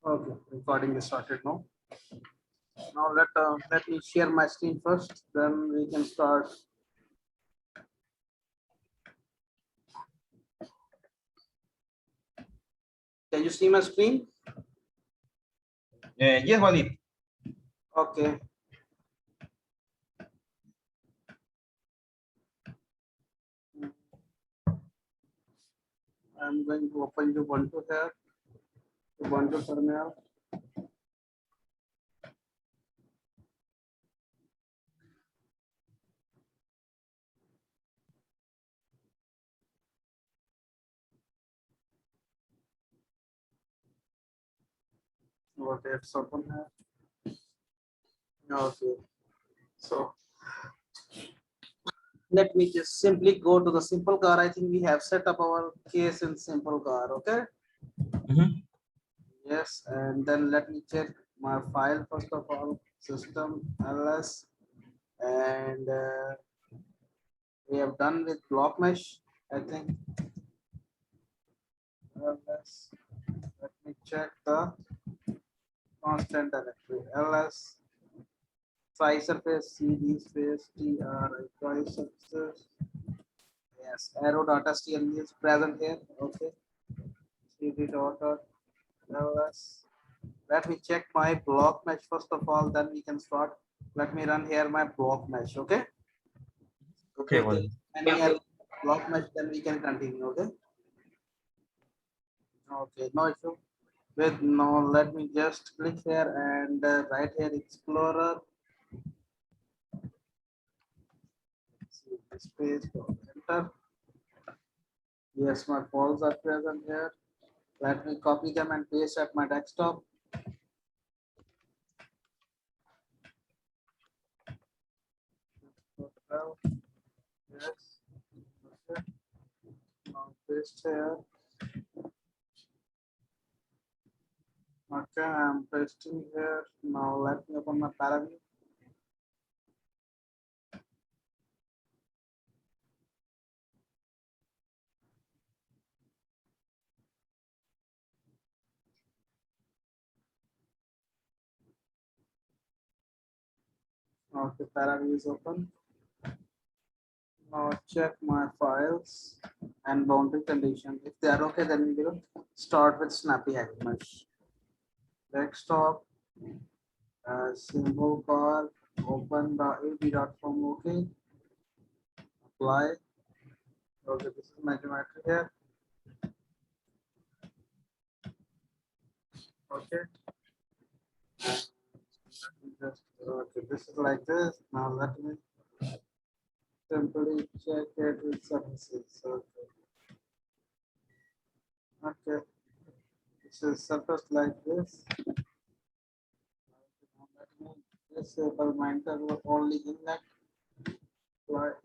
Okay, recording is started now. Now let me share my screen first, then we can start. Can you see my screen? Yes, Walid. Okay. I'm going to open Ubuntu here. Ubuntu terminal. Okay, it's open here. Okay. So let me just simply go to the simple car. I think we have set up our case in simple car. Okay. Yes, and then let me check my file first of all. System ls, and we have done with block mesh. I think. ls. Let me check the constant directory. ls try surface cd space try surface. Yes, arrow data stl is present here. Okay. cd dot ls. Let me check my block mesh first of all, then we can start. Let me run here my block mesh. Okay. Okay, If there Walid. is any other block mesh, then we can continue. Okay. Okay, no issue. With now, let me just click here and right here Explorer. Space, enter. Yes, my files are present here. Let me copy them and paste at my desktop. Yes. Okay. Now paste here. Okay, I'm pasting here. Now let me open my paraview. Okay, paraview is open. Now check my files and boundary condition. If they are okay, then we will start with Snappy Hackmesh. Desktop, symbol bar, open the ab.form. Okay, apply. Okay, this is my geometry here. Okay. Okay, this is like this. Now let me simply check it with surfaces. Okay. Okay. This is surface like this. Disable my interval only inlet.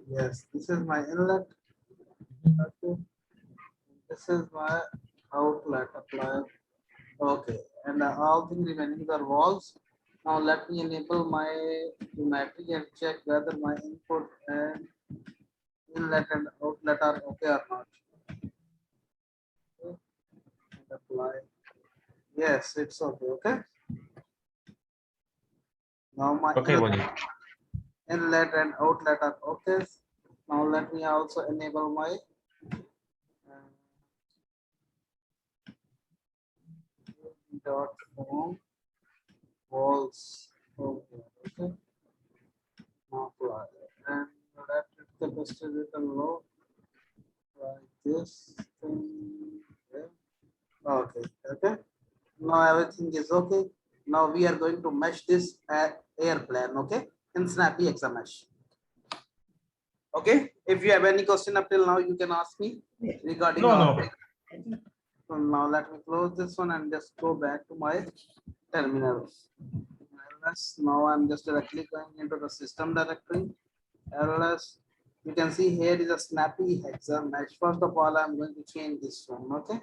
Yes, this is my inlet. Okay. This is my outlet. Apply. Okay, and all things remaining are walls. Now let me enable my geometry and check whether my input and inlet and outlet are okay or not. Okay. And apply. Yes, it's okay. Okay. Now my Okay, Walid. inlet and outlet are okay. Now let me also enable my dot form walls. Okay. Okay. Now apply. And let it capacity little low like this thing. Okay. Okay. Okay. Now everything is okay. Now we are going to mesh this at Aeroplan. Okay. In Snappy XMesh. Okay. If you have any question up till now, you can ask me regarding No. So now let me close this one and just go back to my terminal. ls. Now I'm just directly going into the system directory. ls. You can see here is a snappy hexa mesh. First of all, I'm going to change this one. Okay.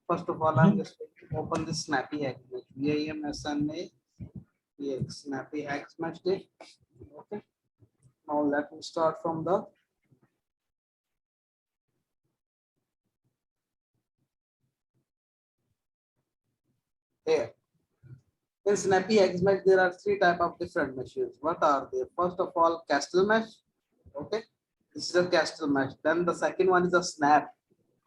First of all, I'm just going to open this snappy hexa mesh. VIMSNA snappy hexa mesh. Okay. Now let me start from the here. In Snappy Mesh, there are three type of different meshes. What are they? First of all, castle mesh. Okay, this is a castle mesh. Then the second one is a snap.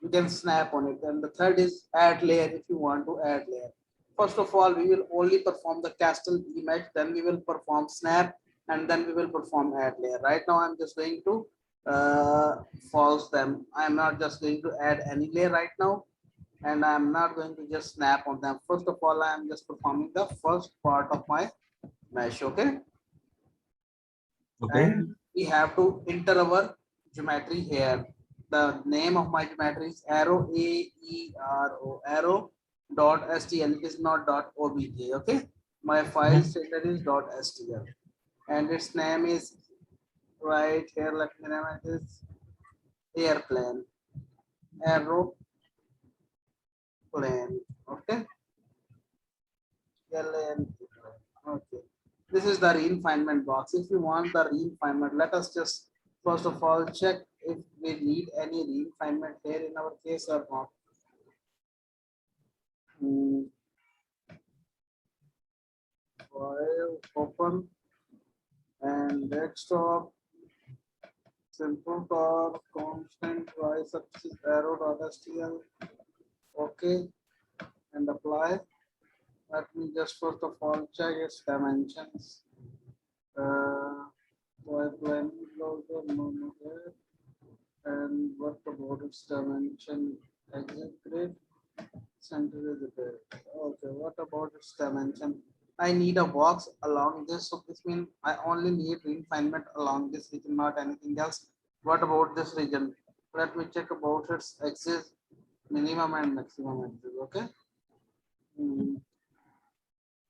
You can snap on it. And the third is add layer if you want to add layer. First of all, we will only perform the castle image, then we will perform snap, and then we will perform add layer. Right now, I'm just going to false them. I'm not just going to add any layer right now, and I'm not going to just snap on them. First of all, I'm just performing the first part of my mesh, okay? Okay. And we have to enter our geometry here. The name of my geometry is arrow, A-E-R-O, arrow dot stl. It is not dot obj, okay? My file status is dot stl, and its name is right here. Let me name it is airplane, arrow plane, okay? LN, okay. This is the refinement box. If you want the refinement, let us just first of all check if we need any refinement here in our case or not. File open and desktop, simple tor, constant y subscript arrow.stl, okay, and apply. Let me just first of all check its dimensions. Plan logo, no there. And what about its dimension? Exit grid, center is there. Okay, what about its dimension? I need a box along this, so this means I only need refinement along this region, not anything else. What about this region? Let me check about its axis, minimum and maximum axis. Okay.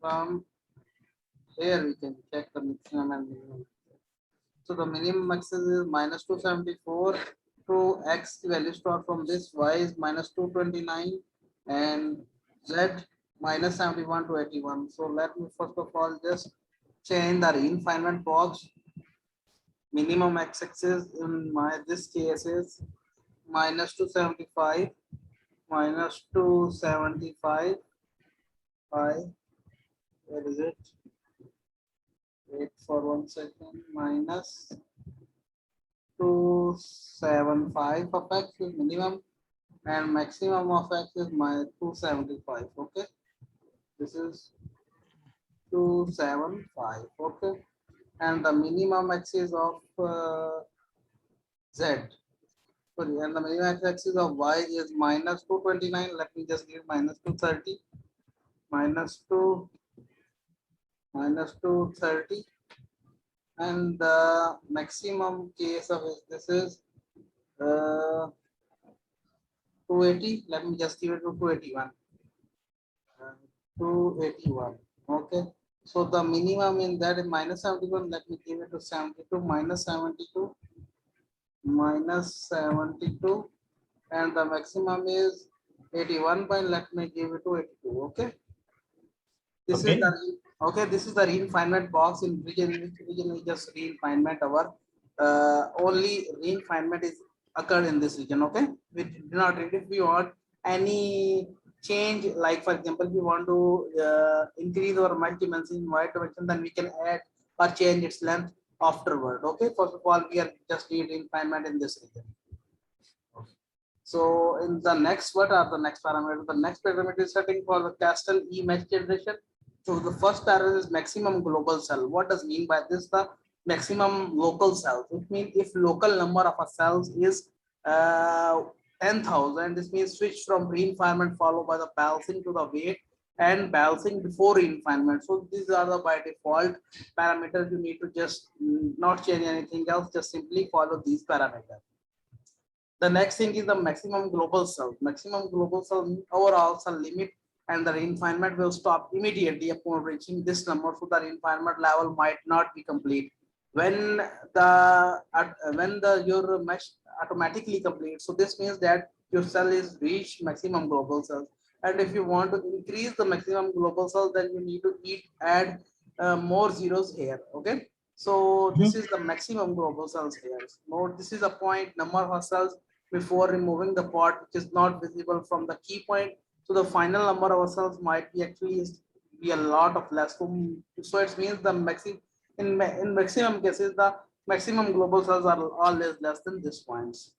From here we can check the maximum and minimum. So the minimum axis is minus 274 to x value start from this, y is minus 229 and z minus 71 to 81. So let me first of all just change the refinement box. Minimum x-axis in my this case is minus 275 minus 275. Where is it? Wait for 1 second. Minus 275 of x is minimum and maximum of x is my 275. Okay, this is 275. Okay, and the minimum axis of z, sorry, and the minimum axis of y is minus 229. Let me just give minus 230, minus 230, and the maximum case of this is 280. Let me just give it to 281. 281. Okay. So the minimum in that is minus 71. Let me give it to 72, minus 72, minus 72, and the maximum is 81. But let me give it to 82. Okay. This is the okay. This is the refinement box in region. Which region we just refinement our only refinement is occurred in this region. Okay, we do not read. If we want any change, like for example, if we want to increase our mesh dimension in y direction, then we can add or change its length afterward. Okay, first of all, we are just need refinement in this region. So in the next, what are the next parameters? The next parameter is setting for the castle E mesh generation. So the first parameter is maximum global cell. What does mean by this? The maximum local cells. It means if local number of a cells is 10,000, this means switch from refinement followed by the balancing to the weight and balancing before refinement. So these are the by default parameters. You need to just not change anything else. Just simply follow these parameters. The next thing is the maximum global cell. Maximum global cell overall cell limit, and the refinement will stop immediately upon reaching this number. So the refinement level might not be complete. When your mesh automatically complete, so this means that your cell is reached maximum global cells. And if you want to increase the maximum global cell, then you need to add more zeros here. Okay. So this is the maximum global cells here. Note this is a point number of cells before removing the part which is not visible from the key point. So the final number of cells might be actually be a lot of less. So it means the maximum in maximum cases the maximum global cells are always less than this points.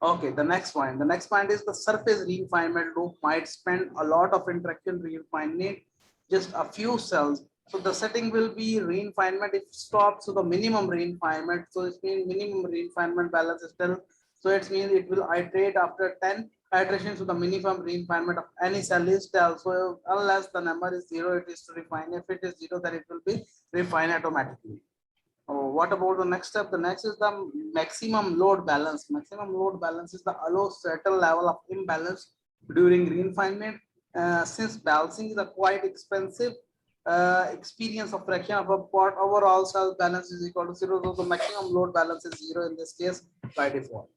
Okay, the next point. The next point is the surface refinement loop might spend a lot of interaction refining just a few cells. So the setting will be refinement if stopped. So the minimum refinement. So it means minimum refinement balance is still. So it means it will iterate after 10 iterations. So the minimum refinement of any cell is still. So unless the number is zero, it is to refine. If it is zero, then it will be refined automatically. Oh, what about the next step? The next is the maximum load balance. Maximum load balance is the allow certain level of imbalance during refinement. Since balancing is a quite expensive experience of fraction of a part, overall cell balance is equal to zero. So the maximum load balance is zero in this case by default.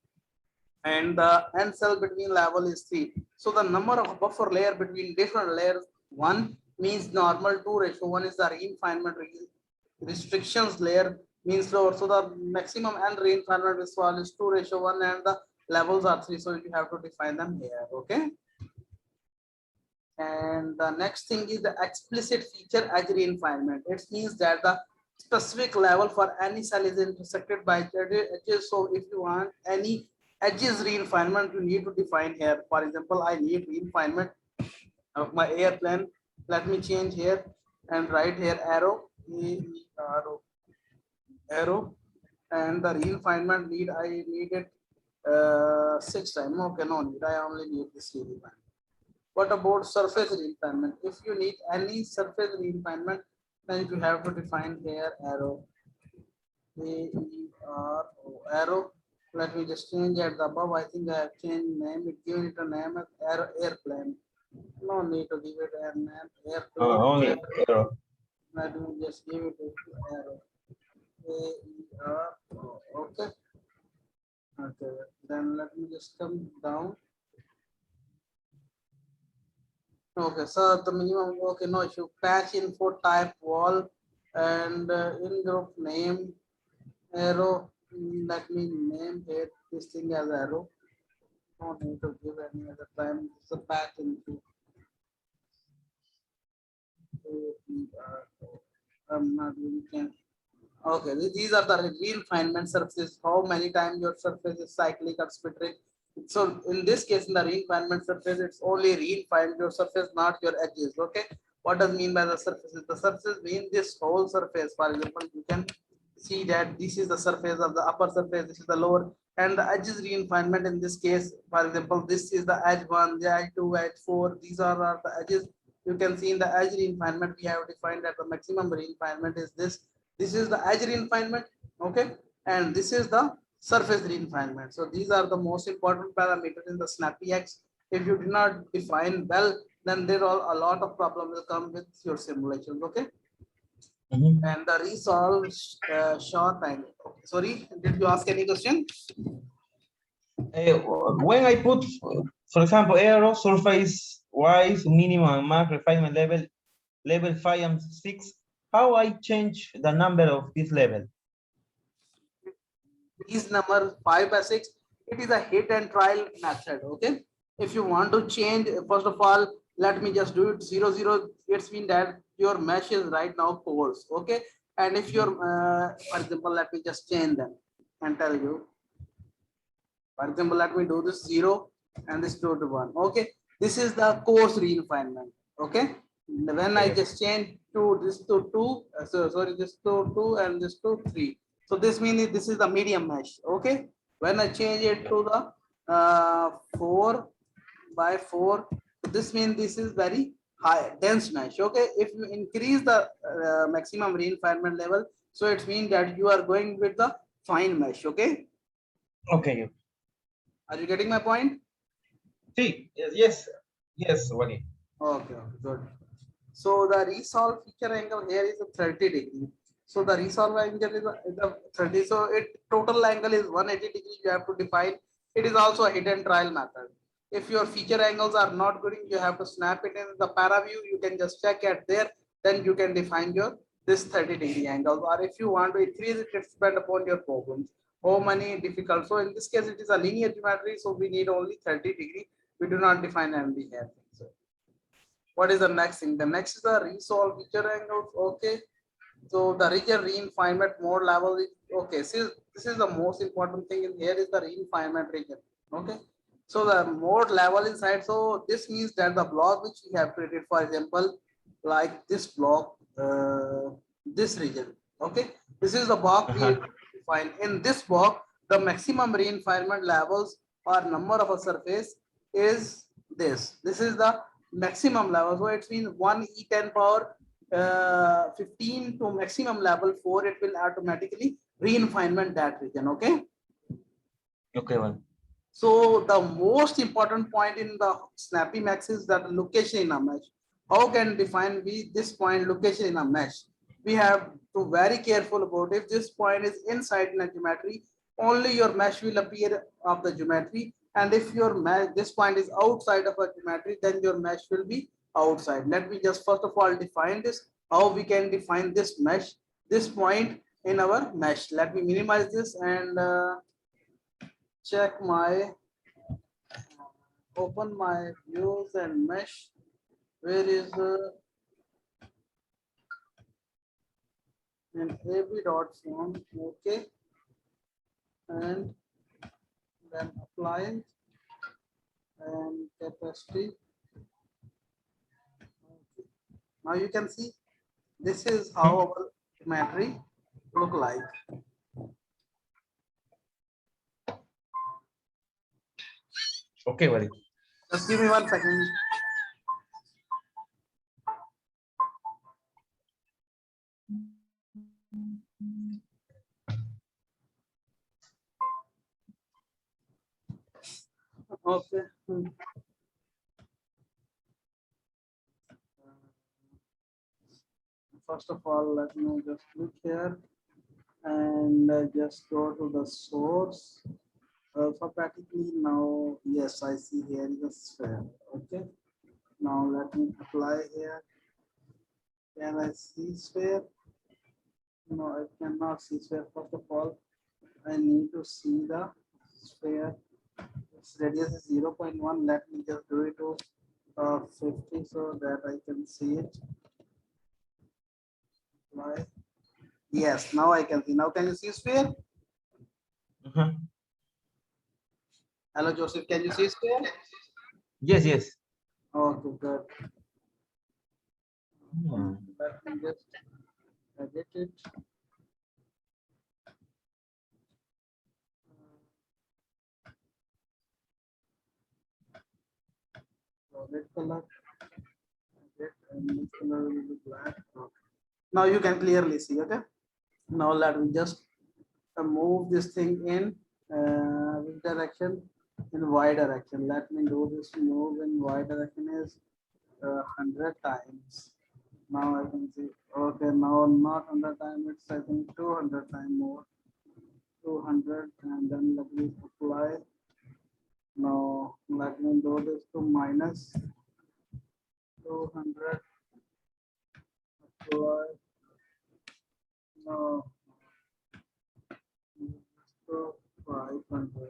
And the n cell between level is 3. So the number of buffer layer between different layers, 1 means normal, 2:1 is the refinement restrictions layer means lower. So the maximum and refinement is 2:1 and the levels are 3. So you have to define them here. Okay. And the next thing is the explicit feature edge refinement. It means that the specific level for any cell is intersected by edges. So if you want any edges refinement, you need to define here. For example, I need refinement of my airplane. Let me change here and write here arrow. Arrow, and the refinement need I need it 6 times. Okay, no need. I only need this refinement. What about surface refinement? If you need any surface refinement, then you have to define here arrow. Arrow. Let me just change at the above. I think I have changed name. It given it a name as airplane. No need to give it a name. Airplane. Only arrow. Let me just give it to arrow. Okay. Okay. Then let me just come down. Okay, so the minimum. Okay, no issue. Patch info type wall and in group name arrow. Let me name it this thing as arrow. No need to give any other time. It's a patch info. I'm not really can. Okay, these are the refinement surfaces. How many times your surface is cyclic or symmetric. So in this case, in the refinement surface, it's only refine your surface, not your edges. Okay. What does mean by the surfaces? The surfaces mean this whole surface. For example, you can see that this is the surface of the upper surface, this is the lower, and the edges refinement in this case. For example, this is the edge 1, the edge 2, edge 4. These are the edges. You can see in the edge refinement, we have defined that the maximum refinement is this. This is the edge refinement, okay, and this is the surface refinement. So these are the most important parameters in the SnappyX. If you do not define well, then there are a lot of problems will come with your simulations, okay. And the resolve short time. Okay. Sorry, did you ask any question? When I put, for example, arrow surface wise minimum max refinement level 5 and 6, how I change the number of this level? These number 5 by 6, it is a hit and trial method. Okay, if you want to change, first of all, let me just do it 0 0. It's mean that your mesh is right now coarse. Okay, and if you're for example, let me just change them and tell you. For example, let me do this 0 and this 2 to 1. Okay, this is the coarse refinement. Okay, when I just change to this to 2, sorry, this to 2 and this to 3. So this means this is the medium mesh. Okay, when I change it to the 4 by 4, this means this is very high dense mesh. Okay, if you increase the maximum refinement level, so it means that you are going with the fine mesh. Okay. Okay. Are you getting my point? See, yes, Wally. Okay, good. So the resolve feature angle here is a 30 degree. So the resolve angle is a 30. So it total angle is 180 degrees. You have to define. It is also a hidden trial method. If your feature angles are not good, you have to snap it in the para view. You can just check at there. Then you can define your this 30 degree angle. Or if you want to increase it, it depends upon your problems. How many difficult. So in this case, it is a linear geometry. So we need only 30 degree. We do not define MD here. So what is the next thing? The next is the resolve feature angles. Okay. So the region refinement mode level is okay. See, this is the most important thing in here is the refinement region. Okay. So the mode level inside. So this means that the block which we have created, for example, like this block, this region. Okay. This is the block we define. In this block, the maximum refinement levels or number of a surface is this. This is the maximum level. So it means 1 E10 power 15 to maximum level 4, it will automatically refinement that region. Okay. Okay, well. So the most important point in the snappy max is that location in a mesh. How can define we this point location in a mesh? We have to very careful about if this point is inside in a geometry, only your mesh will appear of the geometry. And if your mesh, this point is outside of a geometry, then your mesh will be outside. Let me just first of all define this. How we can define this mesh, this point in our mesh. Let me minimize this and check my open my views and mesh. Where is an ab.form? Okay, and then apply and capacity. Okay. Now you can see this is how our geometry look like. Okay, buddy. Just give me 1 second. Okay. First of all, let me just click here and just go to the source. Alphabetically now, yes, I see here is a sphere. Okay. Now let me apply here. Can I see sphere? No, I cannot see sphere. First of all, I need to see the sphere. Its radius is 0.1. Let me just do it to 50 so that I can see it. Apply. Yes, now I can see. Now can you see sphere? Hello, Joseph. Can you see sphere? Yes, yes. Okay, good. Let me just edit it. Red color. And this color will be black. Okay. Now you can clearly see. Okay. Now let me just move this thing in which direction? In y direction. Let me do this move in y direction is 100 times. Now I can see. Okay, now not 100 times. It's I think 200 times more. 200 and then let me apply. Now let me do this to minus 200. Apply. No. 500.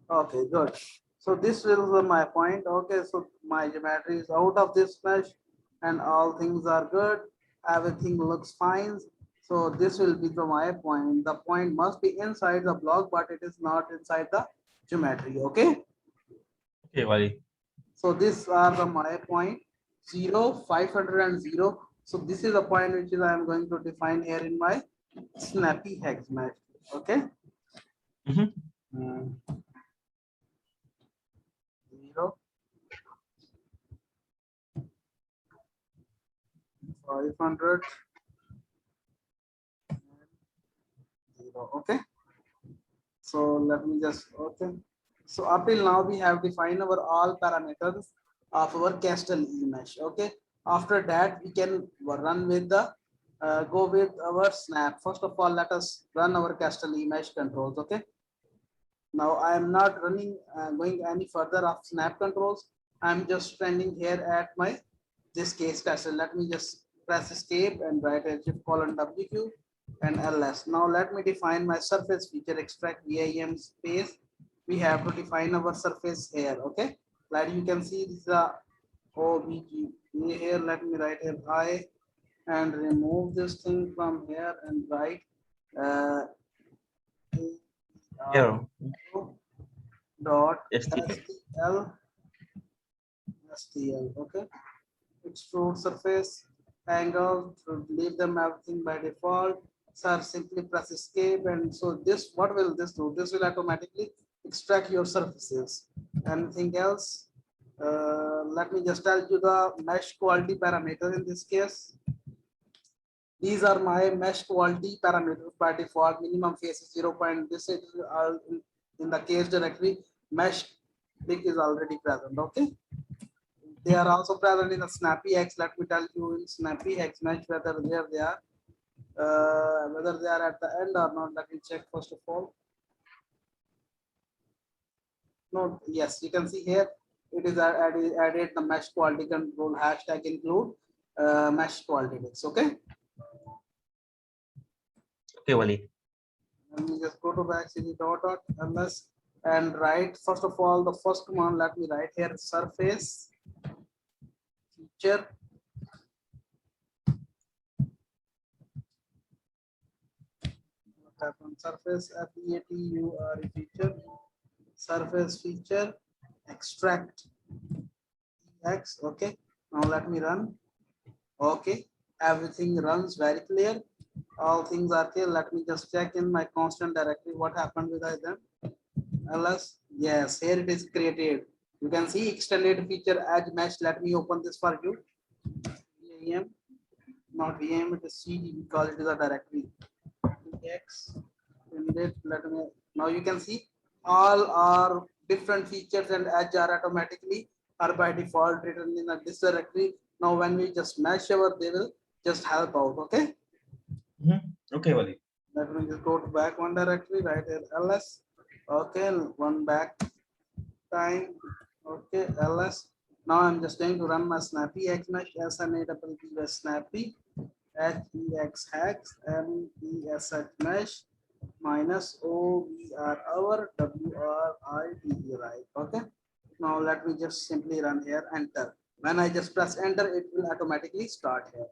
Okay, good. So this will be my point. Okay, so my geometry is out of this mesh and all things are good. Everything looks fine. So this will be my point. The point must be inside the block, but it is not inside the geometry. Okay. Okay, buddy. So these are my point 0, 500 and 0. So this is the point which is I am going to define here in my snappy hex mesh. Okay. 0, 500, 0. Okay. So let me just okay. So up till now we have defined our all parameters of our Castle mesh. Okay. After that we can run with the go with our snap. First of all, let us run our Castle mesh controls. Okay. Now I am not running going any further of snap controls. I'm just standing here at my this case Castle. Let me just press escape and write a shift colon WQ and LS. Now let me define my surface feature extract VIM space we have to define our surface here. Okay, like you can see this is a OBG here. Let me write here I and remove this thing from here and write uh, Arrow. dot STL. STL. Okay, extrude surface angle to leave them everything by default. Sir, simply press escape, and so this, what will this do? This will automatically extract your surfaces. Anything else? Let me just tell you the mesh quality parameter in this case. These are my mesh quality parameters by default. Minimum phase is 0. This is in the case directory. Mesh big is already present. Okay. They are also present in the SnappyX. Let me tell you in SnappyX mesh whether there they are, whether they are at the end or not. Let me check first of all. No, yes, you can see here it is added the mesh quality control hashtag include mesh quality mix. Okay. Okay, Wally. Let me just go to back cd ls and write first of all the first command. Let me write here surface feature. Surface FEATURE feature, surface feature extract X. Okay, now let me run. Okay, everything runs very clear. All things are clear. Let me just check in my constant directory what happened with them. ls, yes, here it is created. You can see extended feature edge mesh. Let me open this for you. VM, not VM, it is cd because it is a directory. X, let me, now you can see all are different features and edge are automatically are by default written in this directory. Now when we just mesh over, they will just help out. Okay. Okay, Wally. Let me just go to back one directory, right here ls. Okay, one back time. Okay, ls. Now I'm just going to run my snappy x mesh SNAWP snappy HEX hex MESH mesh minus OVR our WRITE, right? Okay. Now let me just simply run here, enter. When I just press enter, it will automatically start here.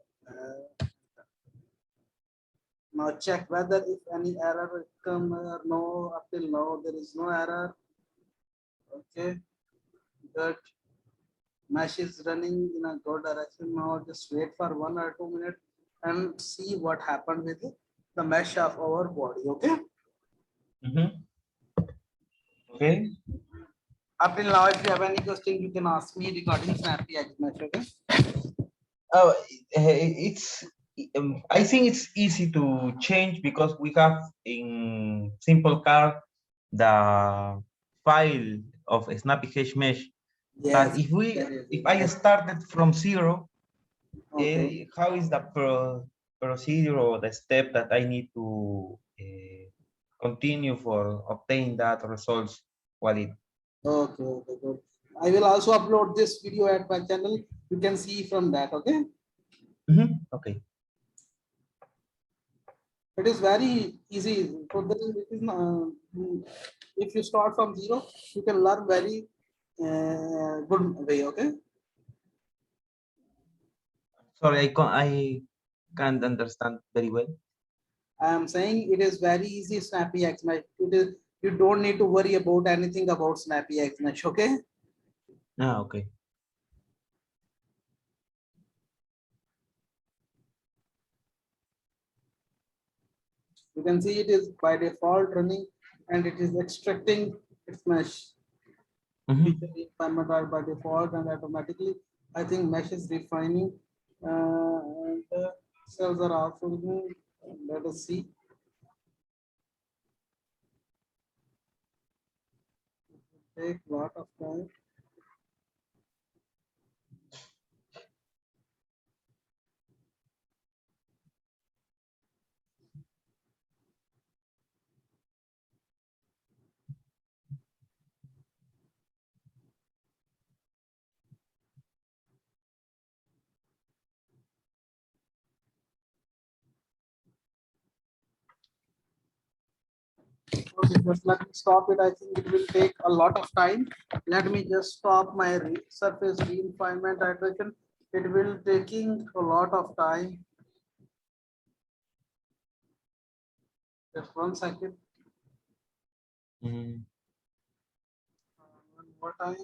Now check whether if any error will come or no. Up till now there is no error. Okay, good. Mesh is running in a good direction. Now just wait for 1 or 2 minutes and see what happened with the mesh of our body. Okay. Okay. Up till now, if you have any question, you can ask me regarding Snappy X mesh. Okay. Oh, it's. I think it's easy to change because we have in simple card the file of a snappy hash mesh. Yes. But if I started from zero, Okay. how is the procedure or the step that I need to continue for obtaining that results? Walid? Okay. Okay. Good. I will also upload this video at my channel. You can see from that. Okay. Okay. It is very easy. So it is if you start from zero, you can learn very good way. Okay. Sorry, I can't understand very well. I am saying it is very easy. Snappy X mesh. It is. You don't need to worry about anything about Snappy X mesh. Okay. Ah, okay. You can see it is by default running and it is extracting its mesh. Parameter by default and automatically. I think mesh is refining and cells are also removed. Let us see. Take a lot of time. Okay, just let me stop it. I think it will take a lot of time. Let me just stop my surface refinement iteration. It will taking a lot of time. Just 1 second. Mm. One more time.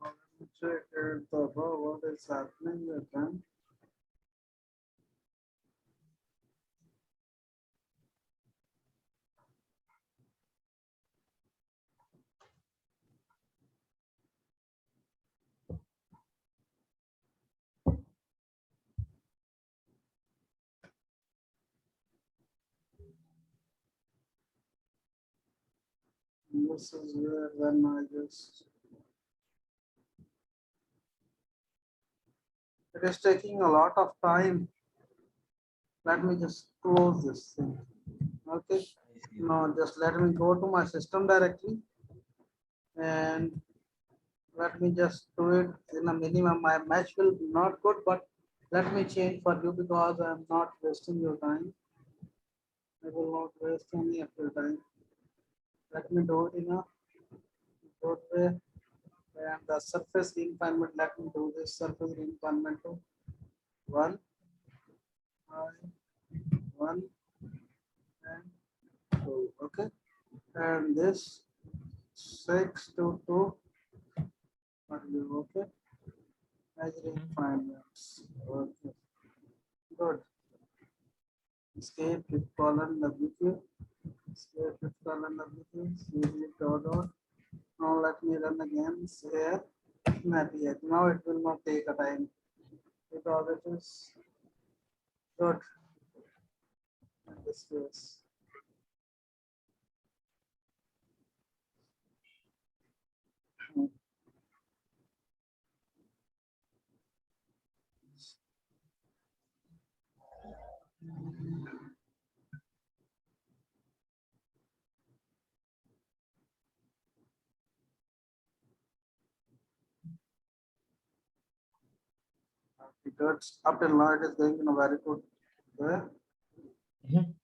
Let me check what is happening again. This is where when I just it is taking a lot of time. Let me just close this thing. Okay. Now just let me go to my system directly and let me just do it in a minimum. My match will be not good, but let me change for you because I'm not wasting your time. I will not waste any of your time. Let me do it in a good way. And the surface refinement, let me do this surface refinement to 1, 5, 1, and 2. Okay. And this 6 to 2. Are you okay? As refinements. Okay. Good. Escape with colon WQ. Escape with colon WQ. CD dot dot. Now let me run again. Here. Not yet. Now it will not take a time because it is good in this case. Because up till now it is going in a very good way. Mhm.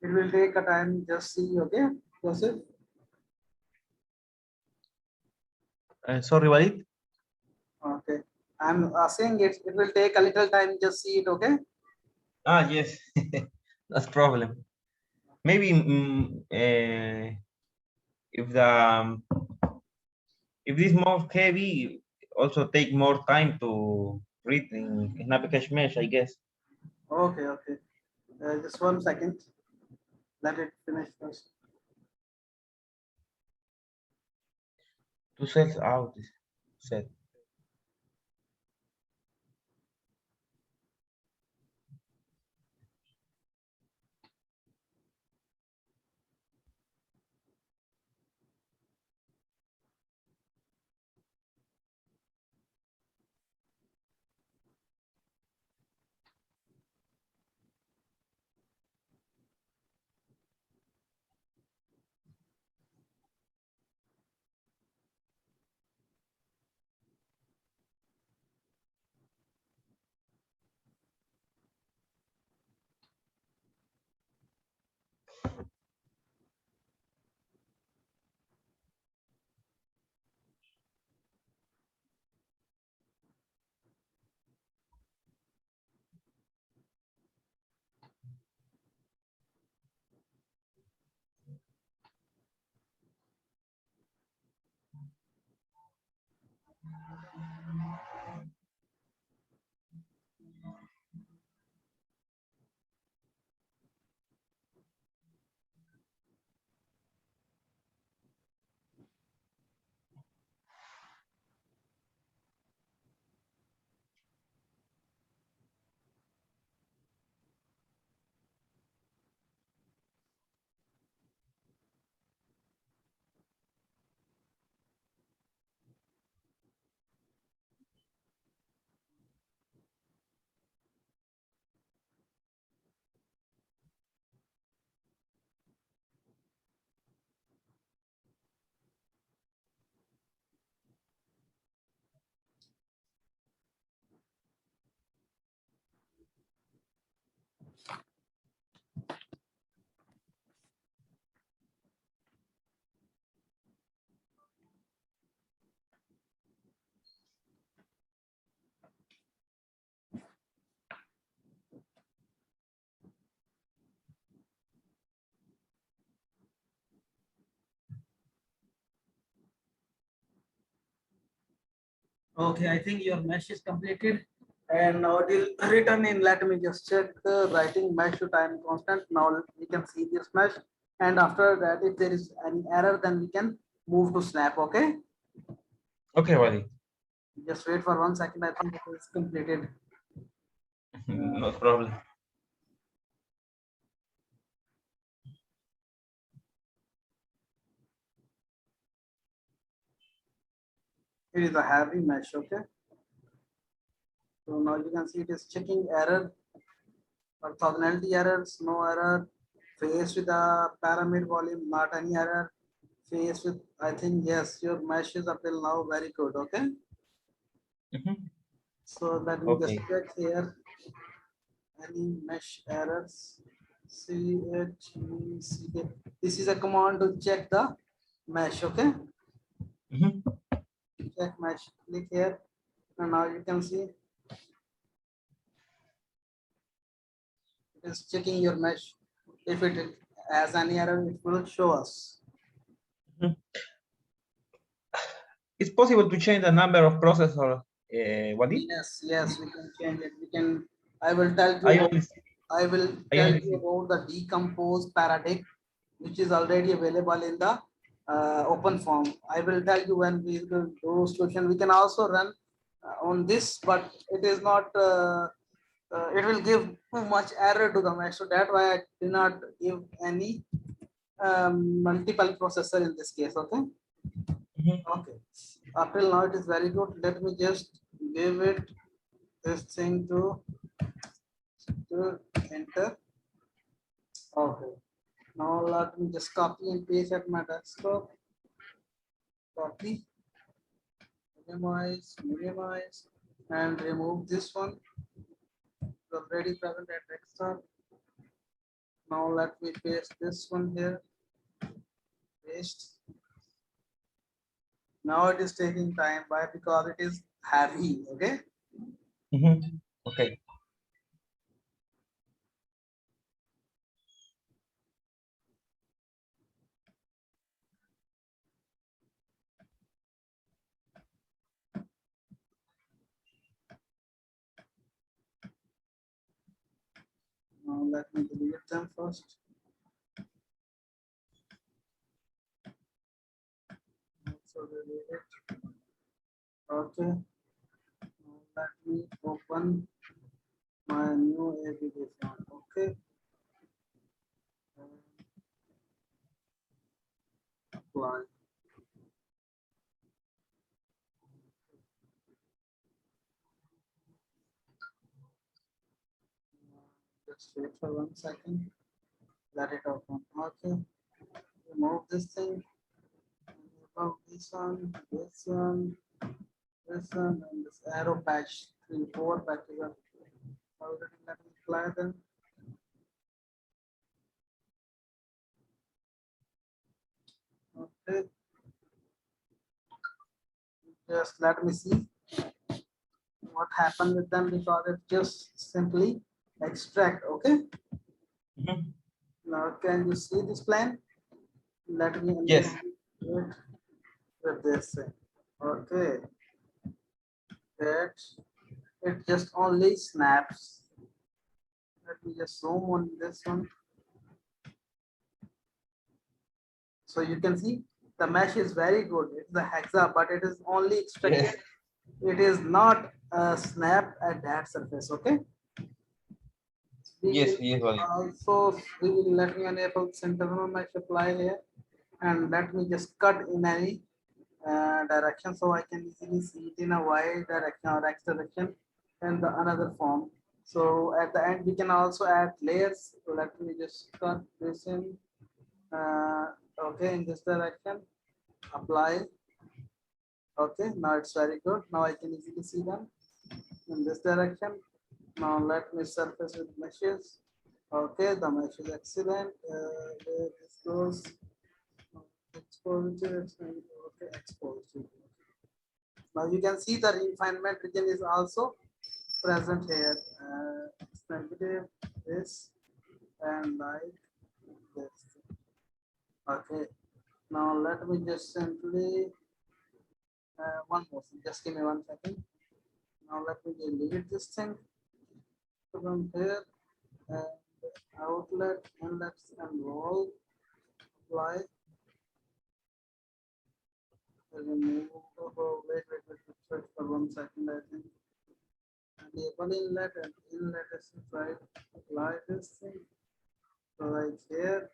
It will take a time. Just see. Okay. Joseph. Sorry, Walid. Okay. I'm saying it will take a little time. Just see it. Okay. Ah, yes, that's problem. Maybe if the if this more heavy, also take more time to read in application mesh, I guess. Okay. Okay. Just 1 second. Let it finish first. Two cells out set. Okay, I think your mesh is completed. And now it will return in. Let me just check the writing mesh to time constant. Now we can see this mesh. And after that, if there is any error, then we can move to snap. Okay. Okay, buddy. Just wait for 1 second. I think it is completed. No problem. It is a heavy mesh. Okay. So now you can see it is checking error, orthogonality errors, no error. Face with the pyramid volume, not any error. Face with, I think, yes, your mesh is up till now very good. Okay. So let me just Okay. check here. Any mesh errors? CHECK. This is a command to check the mesh. Okay. Check mesh. Click here. And now you can see it is checking your mesh. If it has any error, it will show us. It's possible to change the number of processor. Wadi? Yes, yes, we can change it. We can. I will tell you. I About, only see, I will I tell only you see. about the decompose paradigm, which is already available in the OpenFOAM. I will tell you when we will do solution. We can also run on this, but it is not. It will give too much error to the mesh, so that's why I did not give any multiple processor in this case. Okay. Okay. Up till now it is very good. Let me just give it this thing to enter. Okay. Now let me just copy and paste at my desktop. Copy, minimize, and remove this one. Already present at desktop. Now let me paste this one here. Paste. Now it is taking time. Why? Because it is heavy. Okay. Okay. Now let me delete them first. So delete it. Okay. Now let me open my new application. Okay. And apply. Just wait for 1 second. Let it open. Okay. Remove this thing. Remove this one, this one, this one, and this arrow patch. 3, 4 patches are already. Let me apply them. Okay. Just let me see what happened with them because it just simply extract. Okay. Now can you see this plan? Let me Yes. enable it with this thing. Okay. that it just only snaps. Let me just zoom on this one. So you can see the mesh is very good. It's the hexa, but it is only extracted. Yes. It is not snapped at that surface. Okay. We Yes. will Yes, buddy. also let me enable internal mesh apply here, and let me just cut in any direction so I can easily see it in a y direction or x direction and the another form. So at the end we can also add layers. So let me just cut this in. Uh, okay, in this direction, apply. Okay, now it's very good. Now I can easily see them in this direction. Now let me surface with meshes. Okay, the mesh is excellent. Where this goes, exposure, okay, exposure. Now you can see the refinement region is also present here. It's negative, this, and like this. Okay. Now let me just simply one more thing. Just give me 1 second. Now let me delete this thing from here and outlet, inlets, and wall. Apply. Remove. Oh, wait for 1 second. I think. Enable inlet and inlet is right. Apply this thing right here.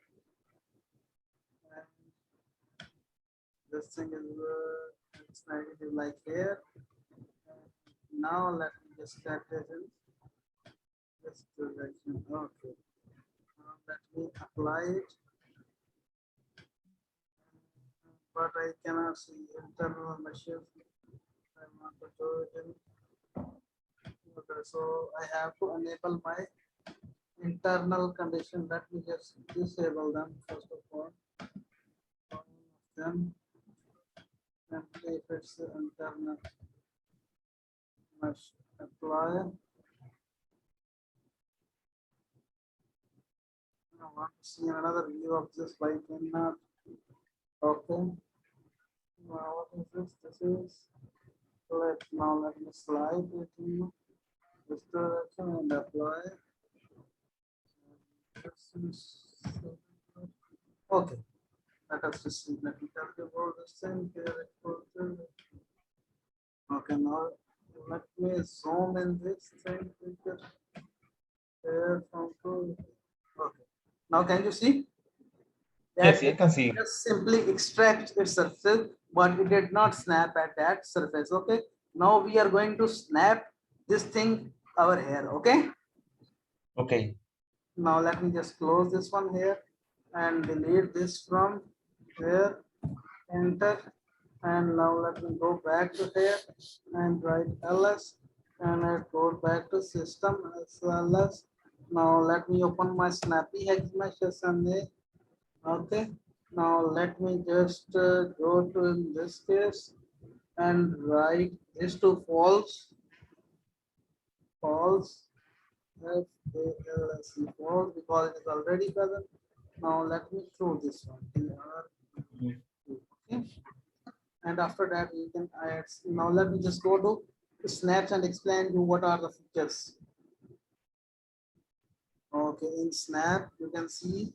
And this thing is it's negative like here. Now let me just set it in this direction. Okay. Now let me apply it, but I cannot see internal machines. I want to do it in. Okay, so I have to enable my internal condition. Let me just disable them first of all. Then if it's internal mesh apply. I want to see another view of this, but I cannot. Okay. Now what is this? This is let me slide it in this direction and apply. Okay. Let us just see. Let me tell you about this thing here. Okay, now let me zoom in this thing. Here from two. Okay. Now can you see? Yes, That I it can see. just simply extract its surface, but it did not snap at that surface. Okay. Now we are going to snap this thing over here. Okay. Okay. Now let me just close this one here and delete this from here. Enter. And now let me go back to here and write ls, and I go back to system as well as. Now let me open my snappy hex mesh SNA. Okay. Now let me just go to in this case and write this to false. False. F-A-L-S-E, false, because it is already present. Now let me throw this one here. Okay. And after that you can add. Now let me just go to snaps and explain you what are the features. Okay, in snap you can see,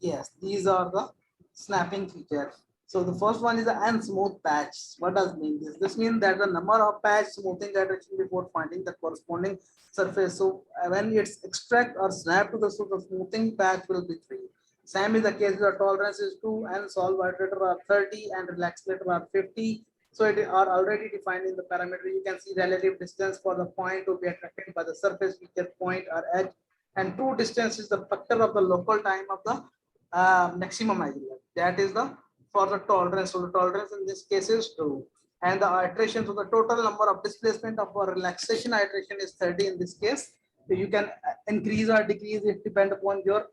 yes, these are the snapping features. So the first one is the unsmooth patch. What does mean this? This means that the number of patch smoothing direction before finding the corresponding surface. So when it's extract or snap to the smoothing patch will be 3. Same is the case. The tolerance is 2 and solve vibrator are 30 and relaxator are 50. So it are already defined in the parameter. You can see relative distance for the point to be attracted by the surface feature point or edge, and true distance is the factor of the local time of the maximum ideal. That is the for the tolerance. So the tolerance in this case is 2, and the iteration, so the total number of displacement of our relaxation iteration is 30 in this case. So you can increase or decrease it depend upon your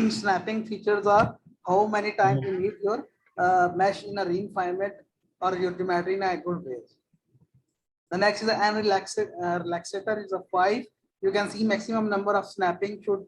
snapping features or how many times you need your mesh in a refinement or your geometry in a good way. The next is an relaxator is a 5. You can see maximum number of snapping should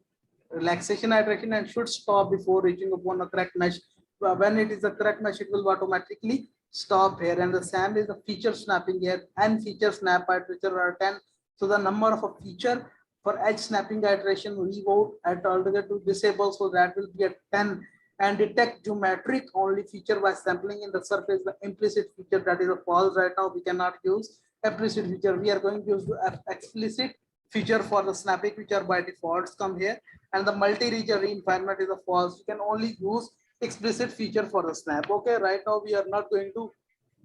relaxation iteration and should stop before reaching upon a correct mesh when it is the correct mesh, it will automatically stop here. And the SAM is the feature snapping here, and feature snap iteration are 10. So the number of a feature for edge snapping iteration we vote at altogether to disable, so that will be at 10. And detect geometric only feature by sampling in the surface, the implicit feature, that is a false. Right now we cannot use implicit feature, we are going to use the explicit feature for the snapping, which are by defaults come here. And the multi-region reinforcement is a false, you can only use explicit feature for the snap. Okay, right now we are not going to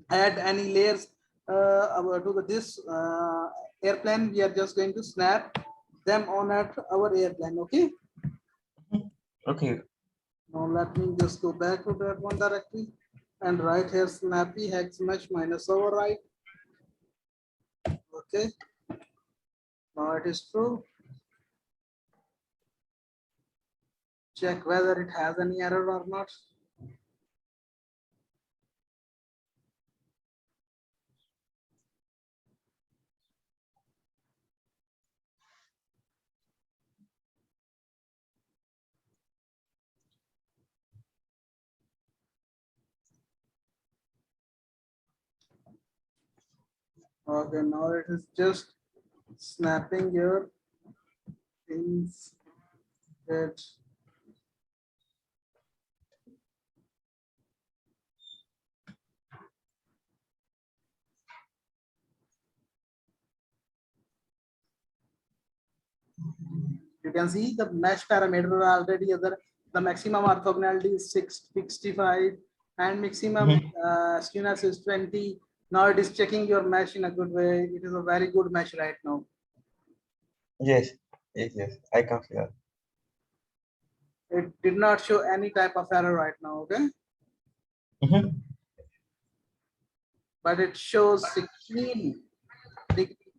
add any layers to this airplane, we are just going to snap them on at our airplane. Okay, Okay. now let me just go back to that one directly and write here snappy hex mesh minus override. Okay, now it is true. Check whether it has any error or not. Okay, now it is just snapping your things that you can see the mesh parameter already other, the maximum orthogonality is 65 and maximum Mhm. skewness is 20. Now it is checking your mesh in a good way. It is a very good mesh right now. Yes, yes, yes. I can see that. It did not show any type of error right now. Okay, Mhm. but it shows 16 degree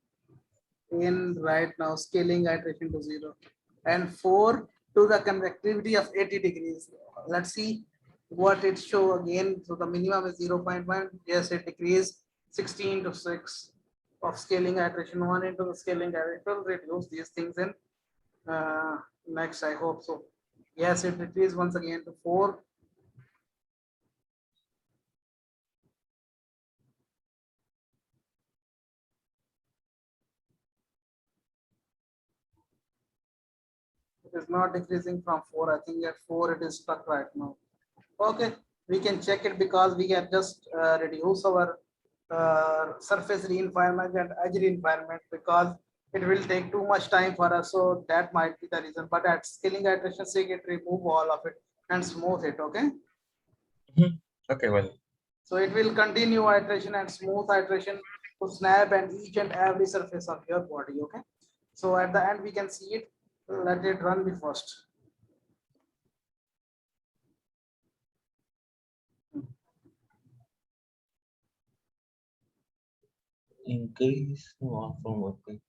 in right now, scaling iteration to 0 and 4 to the convectivity of 80 degrees. Let's see what it show again. So the minimum is 0.1. Yes, it decreased 16 to 6 of scaling iteration 1 into the scaling iteration. Reduce these things in next, I hope so. Yes, it decreased once again to 4. It is not decreasing from 4. I think at 4 it is stuck right now. Okay, we can check it because we can just reduce our surface reinforcement and edge reinforcement because it will take too much time for us. So that might be the reason. But at scaling iteration, say it remove all of it and smooth it. Okay. Mhm. Okay, well. So it will continue iteration and smooth iteration to snap and each and every surface of your body. Okay. So at the end, we can see it. Let it run the first. Increase one from okay.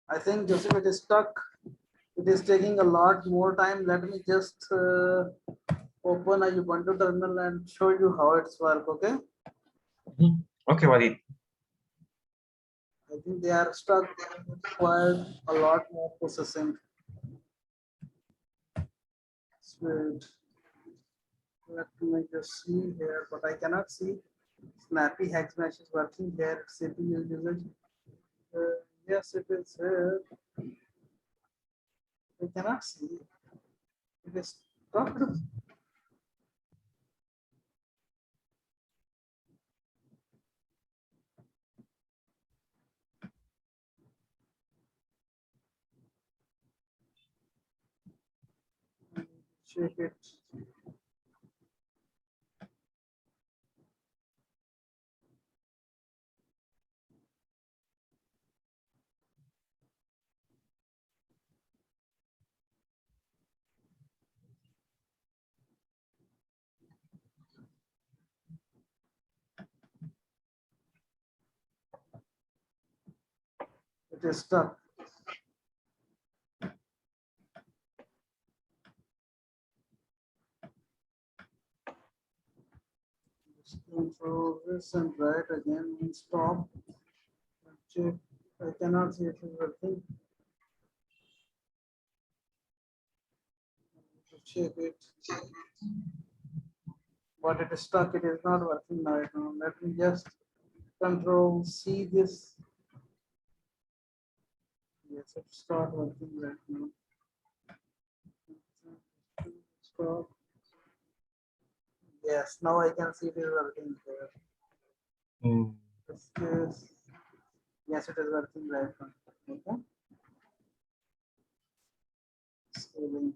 I think Joseph, it is stuck. It is taking a lot more time. Let me just open a Ubuntu terminal and show you how it's work. Okay. Okay, Walid. I think they are stuck. Required a lot more processing. Wait. Let me just see here, but I cannot see. Snappy Hex Mesh is working here. CPU usage. Yes, it is here. I cannot see. It is stuck. Check it. It is stuck. Control this and write again and stop. Check. I cannot see it is working. Check it. But it is stuck. It is not working right now. Let me just control C this. Yes, it start working right now. Stop. Yes, now I can see it is working there. Mm. This is, yes, it is working right now. Okay. Scaling.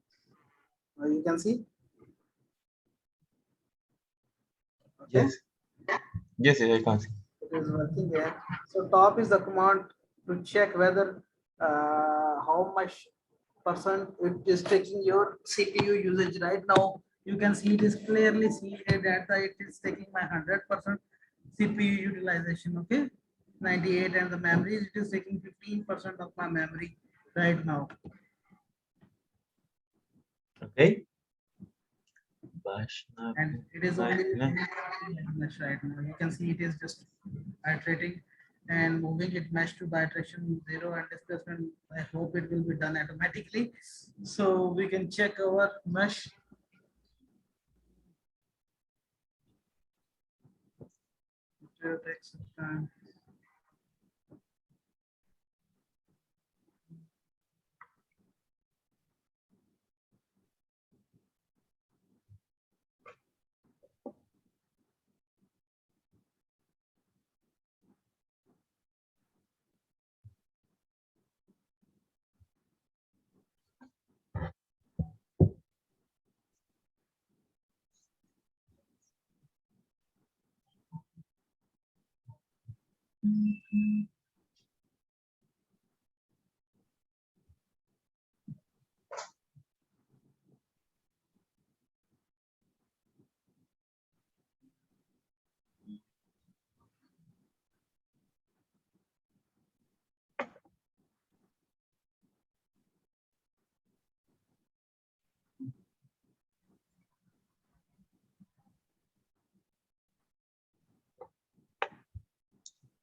Now you can see. Okay. Yes. Yes, I can see. It is working here. So top is the command to check whether how much percent it is taking your CPU usage right now. You can see it is clearly see here that it is taking my 100% CPU utilization. Okay, 98, and the memory it is taking 15% of my memory right now. Okay. And it is only right now. You can see it is just iterating. and moving it mesh to bidirection 0 and displacement. I hope it will be done automatically. So we can check our mesh. It will take some time.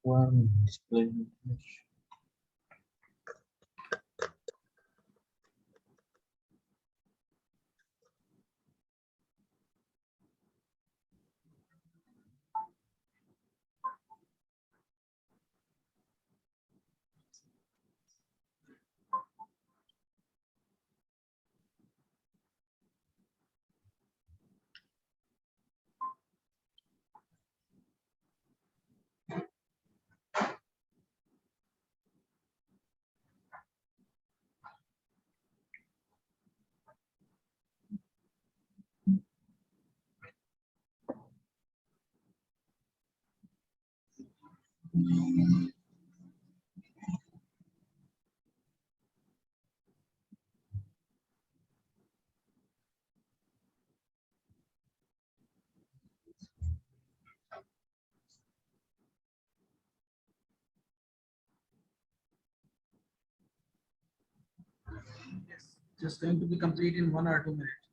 One display. Yes, just going to be complete in 1 or 2 minutes.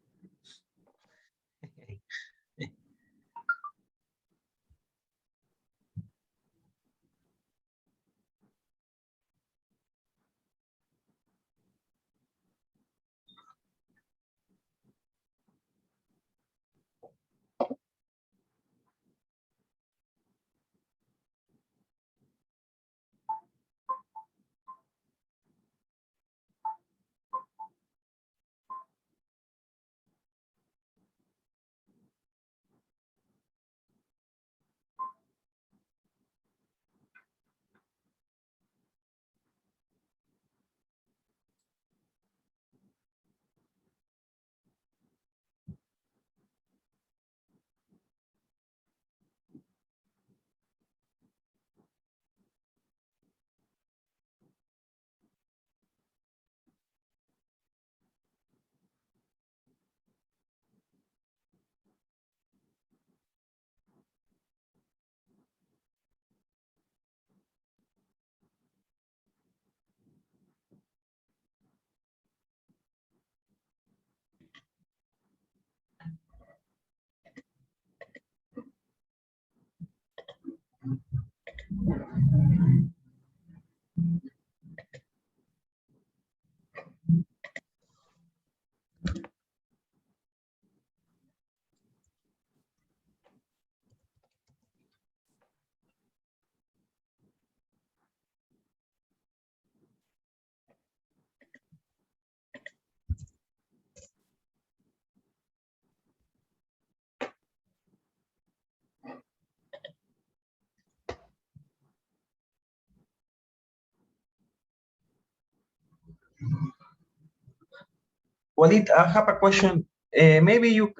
Walid, I have a question. Maybe you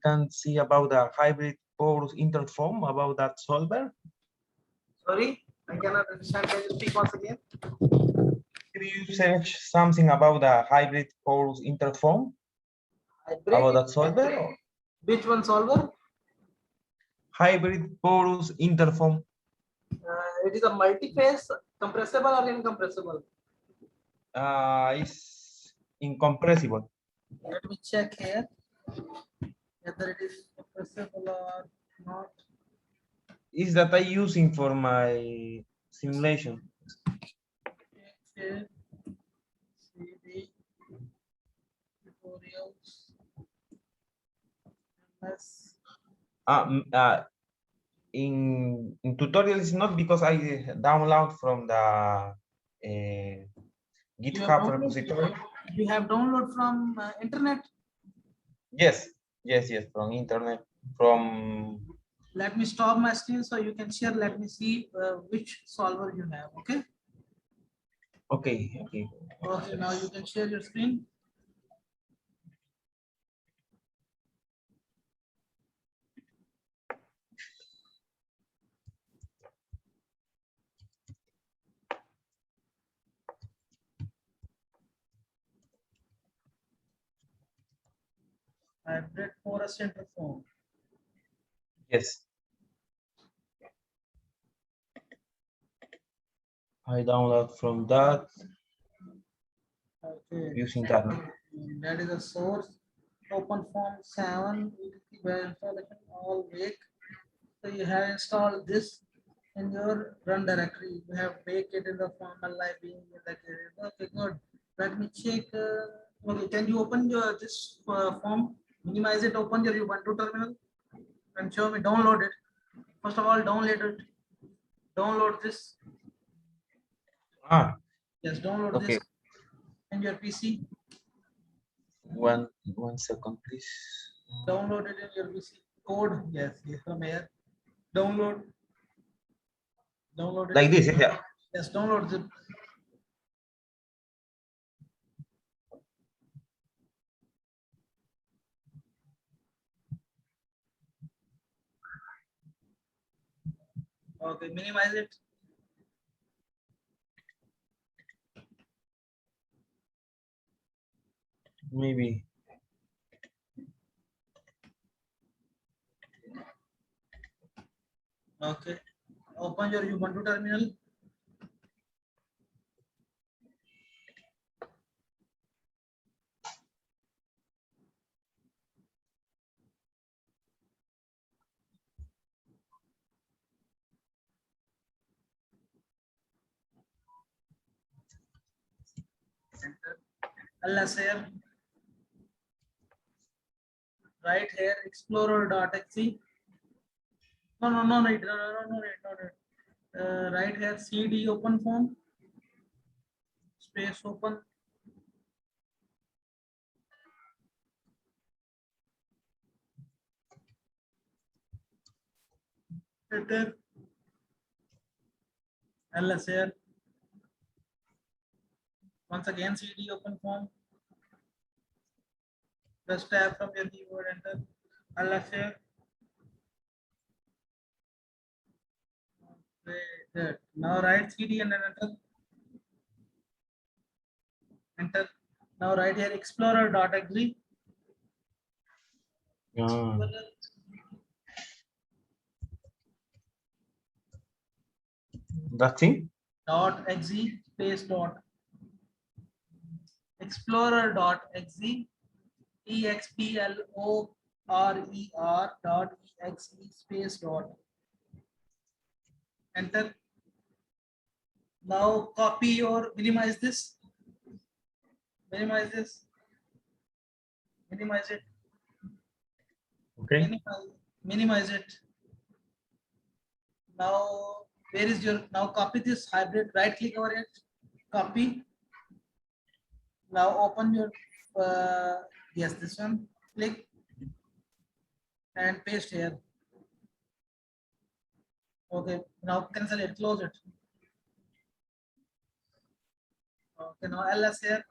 can see about the hybrid porous interform about that solver. Sorry, I cannot understand. Can you speak once again? Maybe you search something about the hybrid porous interform about Hybrid. that solver. Or Which one solver? hybrid porous interform. It is a multi-phase compressible or incompressible. It's incompressible. Let me check here whether it is compressible or not. is that I using for my simulation. Okay. CD tutorials. MS. In tutorials, not because I download from the You have GitHub download. repository. You have download from internet. Yes, yes, yes, from internet, from. Let me stop my screen so you can share. Let me see which solver you have. Okay. Okay, okay. Okay. Now you can share your screen. Hybrid for a center form. Yes. I download from that Okay. using that. That is a source. OpenFOAM 7 where installation all week. So you have installed this in your run directory. You have baked it in the formal library in the career. Okay, good. Let me check. Okay, can you open your this form? Minimize it. Open your Ubuntu terminal and show me. Download it. First of all, download it. Download this. Ah, Yes, download okay. this in your PC. One second, please. Download it in your PC. Code. Yes, yes, from here. Download. Download it. Like this, yeah. Yes, download it. Okay, minimize it. Maybe. Okay. Open your Ubuntu terminal. Enter. LS here. Right here, explorer.exe. No, no, no, no, no, no, no, no, no. Right here, CD open form. Space open. Enter. LS here. Once again, CD open form. Press tab from your keyboard. Enter. LS here. Good. Now write CD and then enter. Enter. Now right here, explorer.exe. Ah, that thing? Dot exe space dot explorer.exe explorer dot exe space dot. Enter. Now copy or minimize this. Minimize this. Minimize it. Okay. Minimize it. Now where is your, now copy this hybrid, right click over it, copy. Now open your yes, this one, click and paste here. Okay, now cancel it, close it. Okay, now ls here.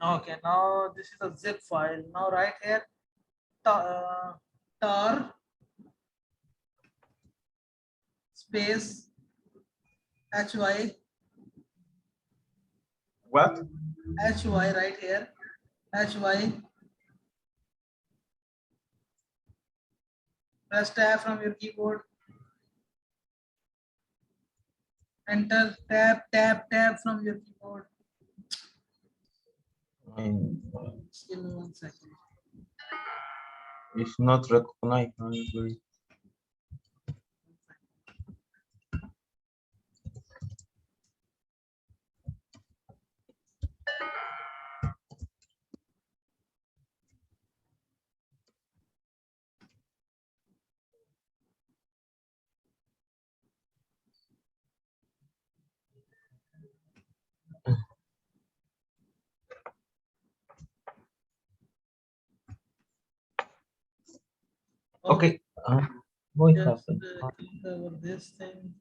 Okay, now this is a zip file. Now right here, tar space hy What? right here, hy. Press tab from your keyboard. Enter. Tab from your keyboard. Um, Just give me 1 second. It's not recognized. No, it's very- Okay. What Just happened? click over this thing.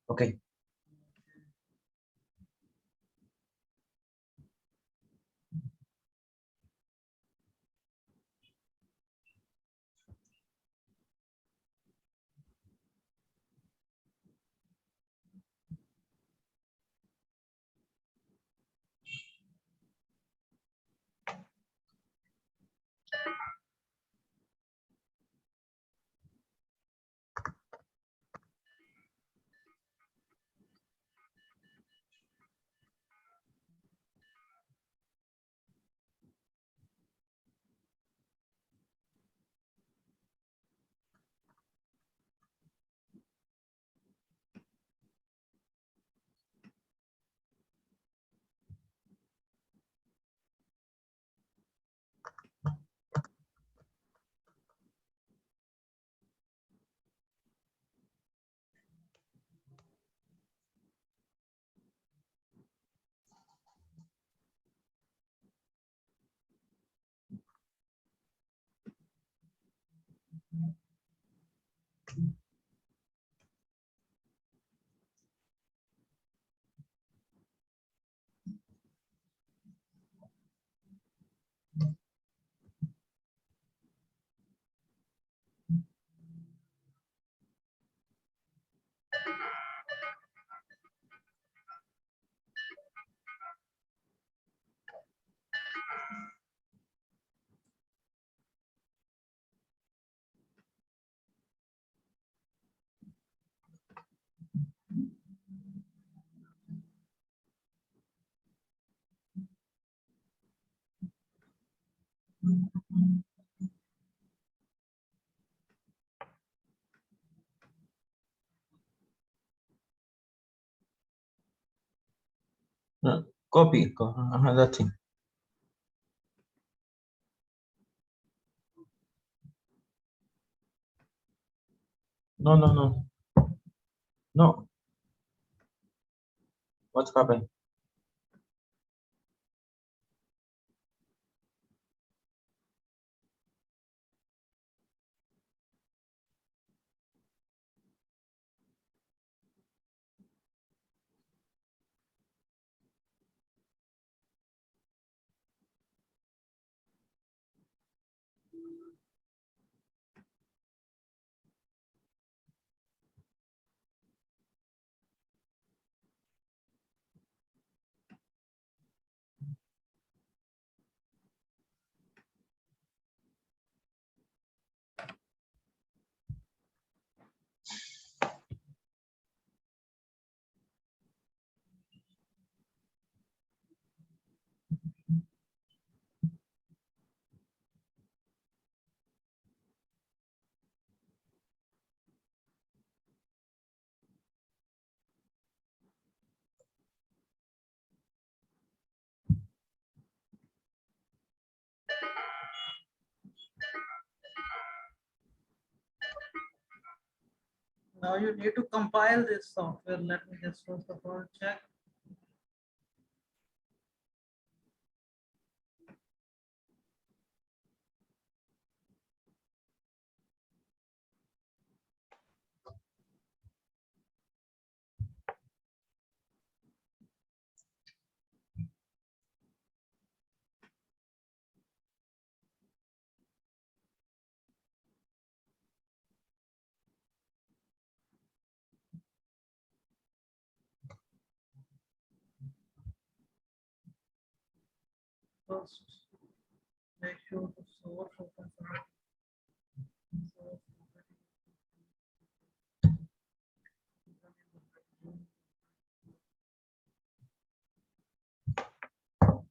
Okay. Copy. That's it. No, no, no. No. What's happened? Now you need to compile this software. Let me just first of all check. First, make sure the source opens up. Source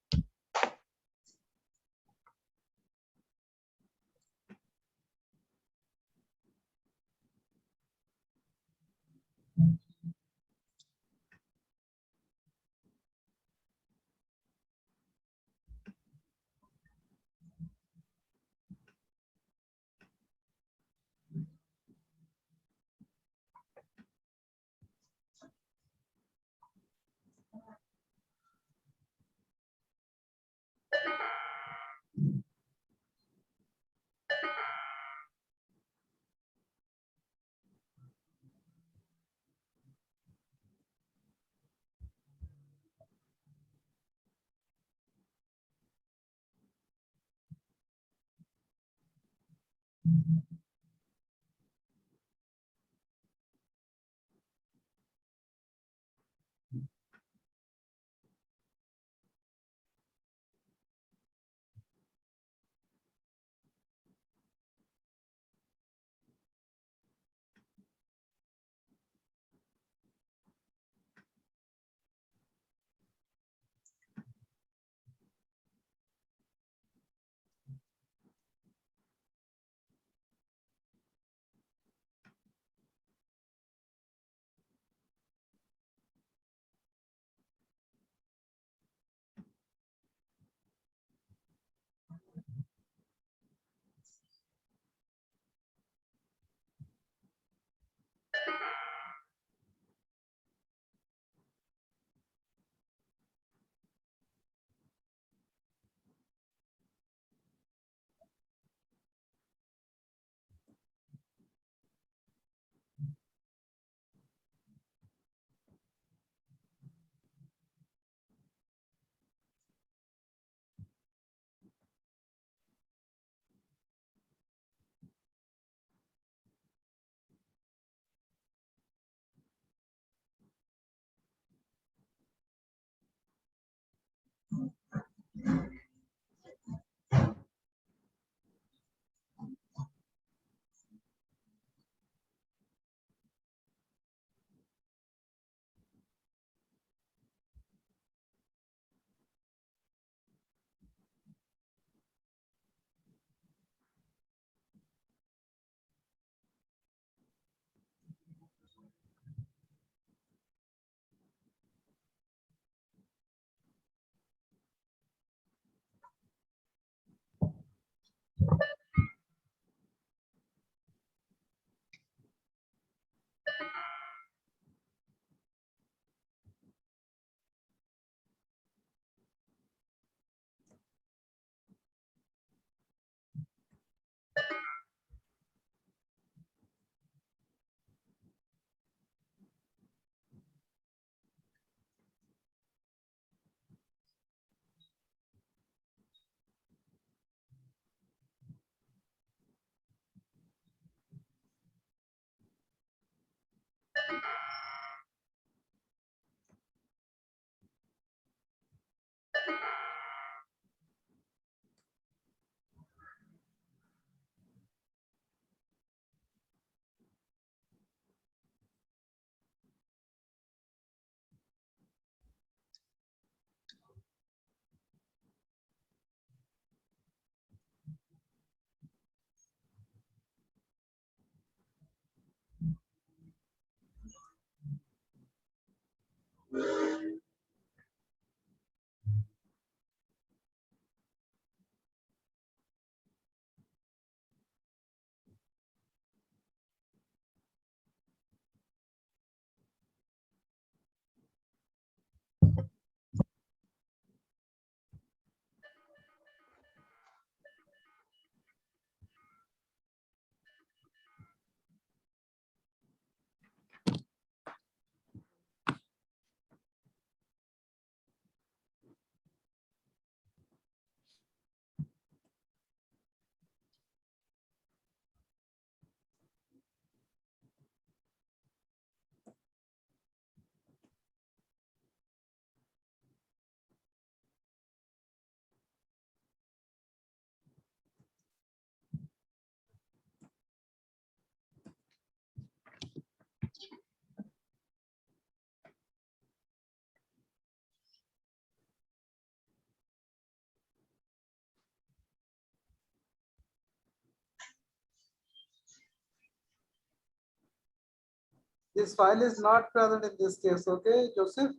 This file is not present in this case, okay, Joseph?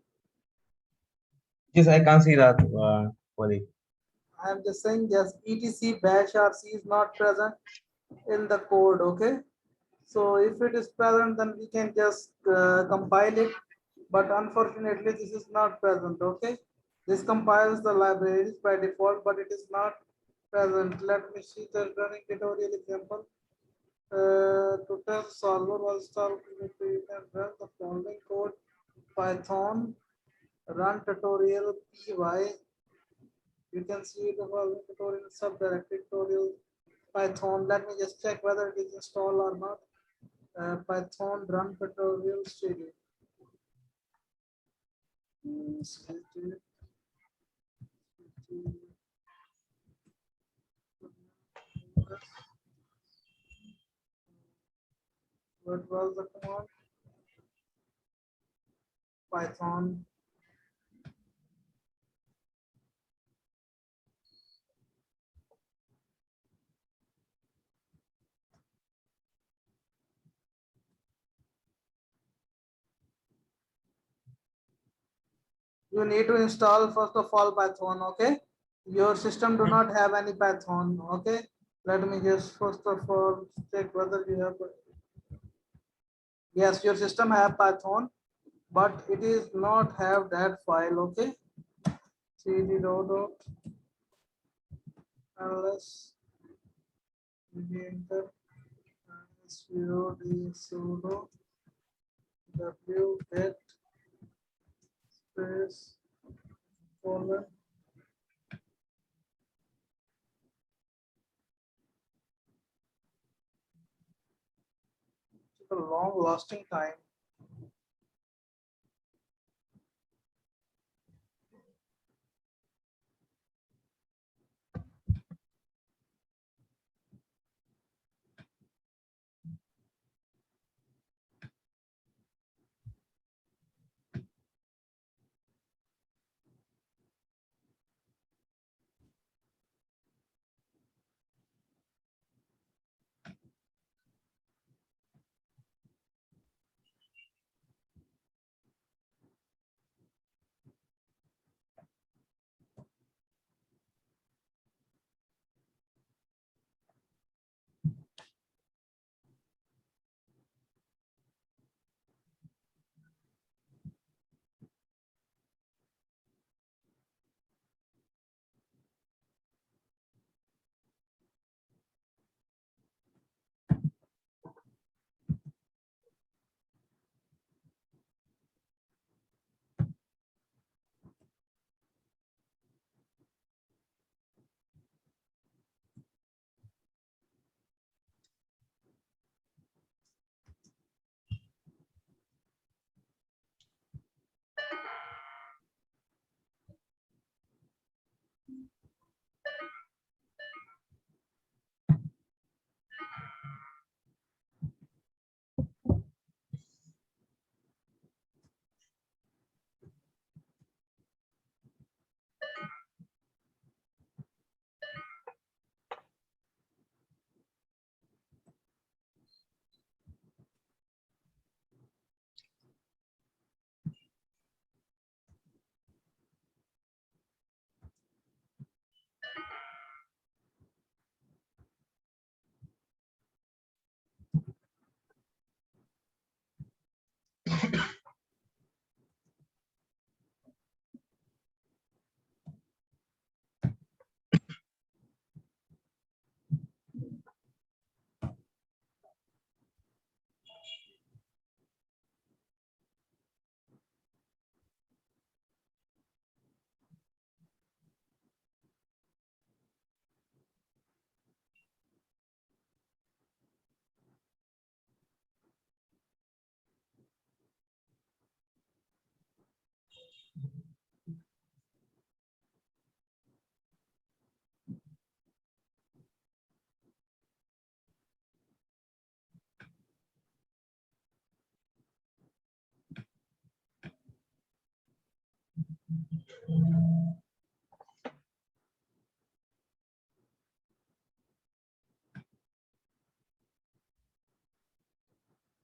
Yes, I can see that, Wally. I am just saying yes, etc bash rc is not present in the code, okay? So if it is present, then we can just compile it. But unfortunately, this is not present, okay? This compiles the libraries by default, but it is not present. Let me see the running tutorial example. To tell solver was solved, you can run the following code: Python run tutorial py. You can see the following tutorial subdirectory tutorial Python. Let me just check whether it is installed or not. Python run tutorial studio. What was the command? Python. You need to install first of all Python, okay? Your system do not have any Python, okay? Let me just first of all check whether you have. Yes, your system have Python, but it is not have that file, okay? cd dot ls enter sudo sudo w get space colon. It's a long lasting time.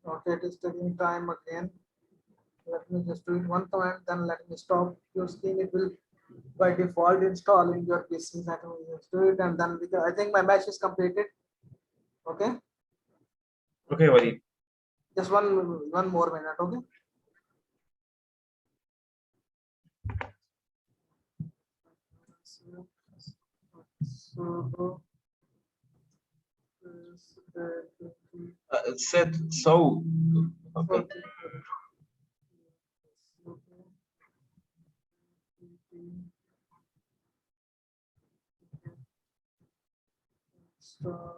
Okay, it is taking time again. Let me just do it one time, then let me stop your screen. It will by default install in your PC. Let me just do it, and then because I think my match is completed. Okay, Okay, buddy. just one more minute. Okay. So, Said so. Okay. so,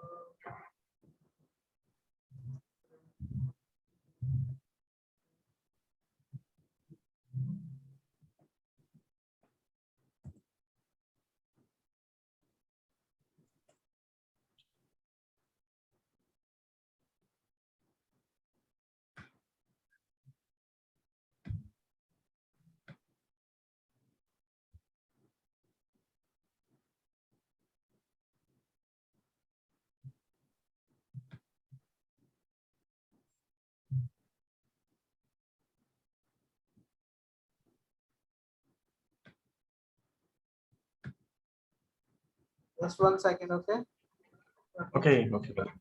just 1 second. Okay. Okay. Okay, buddy.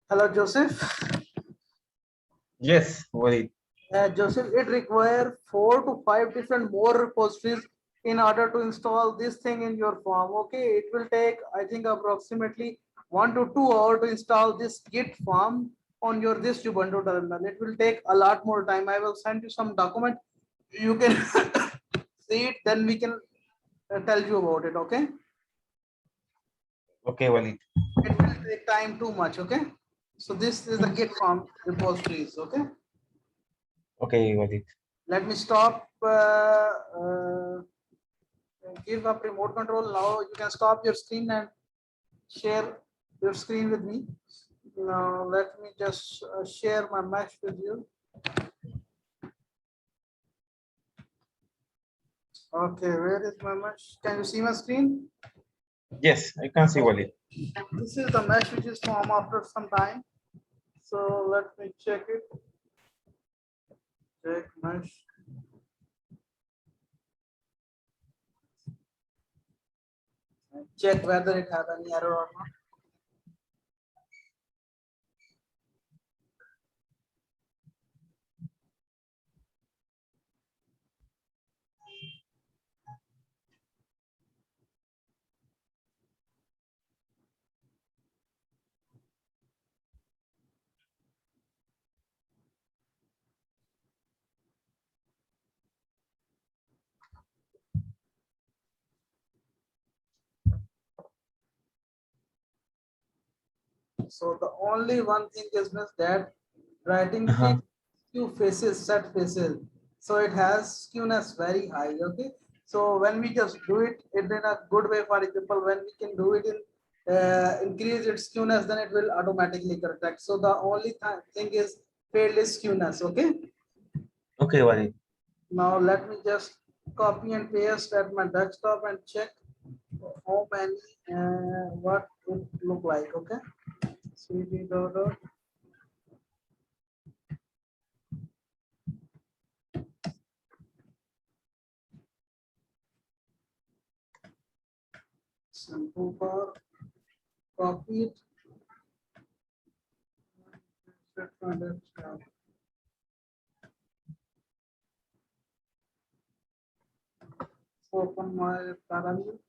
Hello, Joseph. Yes, Walid. Joseph, it requires 4 to 5 different more repositories in order to install this thing in your form. Okay, it will take, I think, approximately 1 to 2 hours to install this Git form on your this Ubuntu terminal. It will take a lot more time. I will send you some document. You can see it, then we can tell you about it. Okay, Okay, Walid. it will take time too much. Okay, so this is the Git form repositories. Okay. Okay, Walid. Let me stop. Give up remote control. Now you can stop your screen and share your screen with me. Now let me just share my mesh with you. Okay, where is my mesh? Can you see my screen? Yes, I can see Walid. This is the mesh which is formed after some time. So let me check it. Check mesh. Check whether it has any error or not. So the only one thing is that writing Uh-huh. few faces, set faces. So it has skewness very high. Okay. So when we just do it in a good way, for example, when we can do it in increase its skewness, then it will automatically correct. So the only thing is fairly skewness. Okay. Okay, Walid. Now let me just copy and paste at my desktop and check how many what it look like. Okay. CD dot sample bar, copy it, set my desktop. Open my parallel.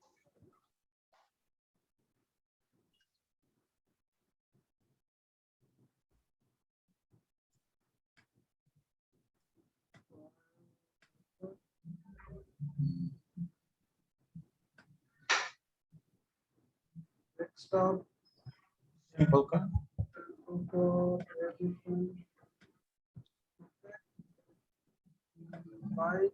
Desktop, Simple car. photo, everything, right.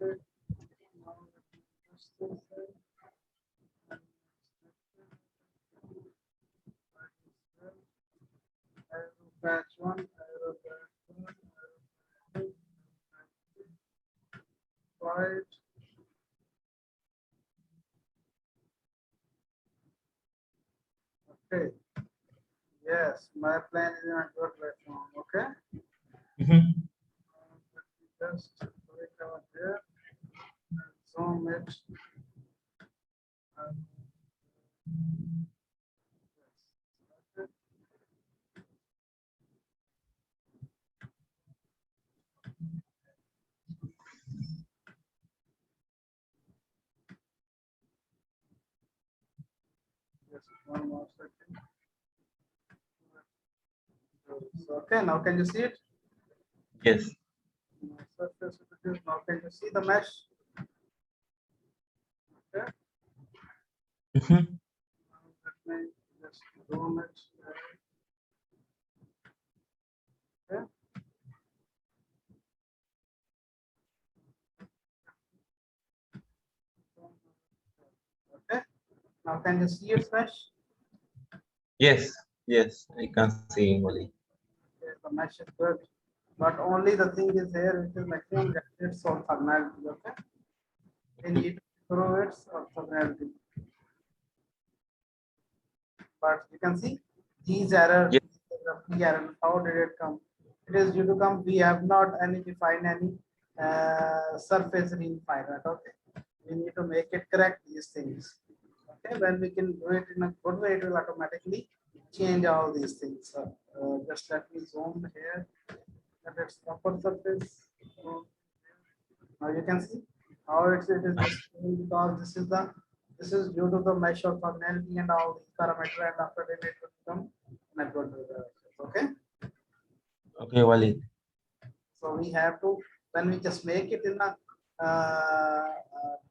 Okay. Now let me just this thing. Arrow batch one, arrow batch one, arrow batch two, right. Okay. Yes, my plan is in a good platform. Okay. Mhm. Let me just click over here and zoom it. And yes. Okay. Just one more second. So, okay, now can you see it? Yes. Surface images. Now can you see the mesh? Okay. Mhm. Now let me just zoom it. Okay. Okay. Now can you see its mesh? Yes. Yes. I can see, Wally. Okay, the mesh is good. But only the thing is here, which is maximum gadgets or functionality. Okay. We need to improve its functionality. But you can see these error, Yes. the error. How did it come? It is due to come. We have not any defined any surface refinement. Okay. We need to make it correct these things. Okay. When we can do it in a good way, it will automatically change all these things. So, just let me zoom here. That it's upper surface. Now you can see how it is displaying because this is due to the mesh of functionality and all these parameter and after that it will become network directions. Okay. Okay, Wally. So we have to when we just make it in a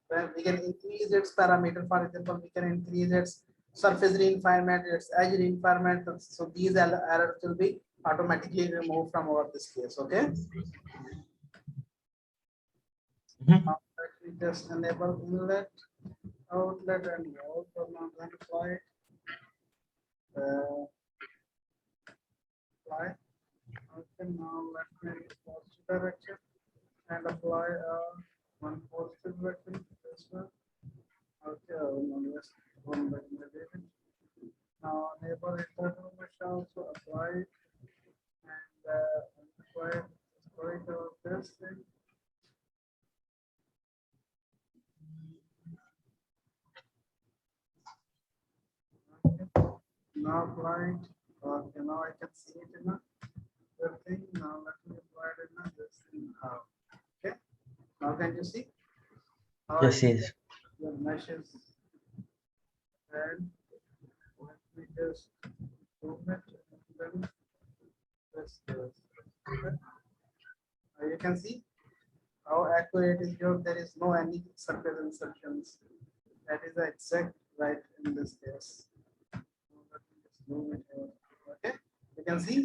when we can increase its parameter. For example, we can increase its surface refinement, its edge refinement. So these errors will be automatically removed from our this case. Okay. Mhm. Now let me just enable inlet, outlet, and wall for non-flight. Apply. Okay, now let me positive direction and apply one positive direction. This one. Okay, just one by negative. Now enable internal mesh also apply and apply this thing. Okay. Now apply it. Okay, now I can see it in a good thing. Now let me apply it in a this thing. Okay. Now can you see how it Yes, yes. the meshes and let me just zoom it and then this. Okay. Now you can see how accurate is your there is no any surface insertions. That is the exact right in this case. Let me just zoom it here. Okay. You can see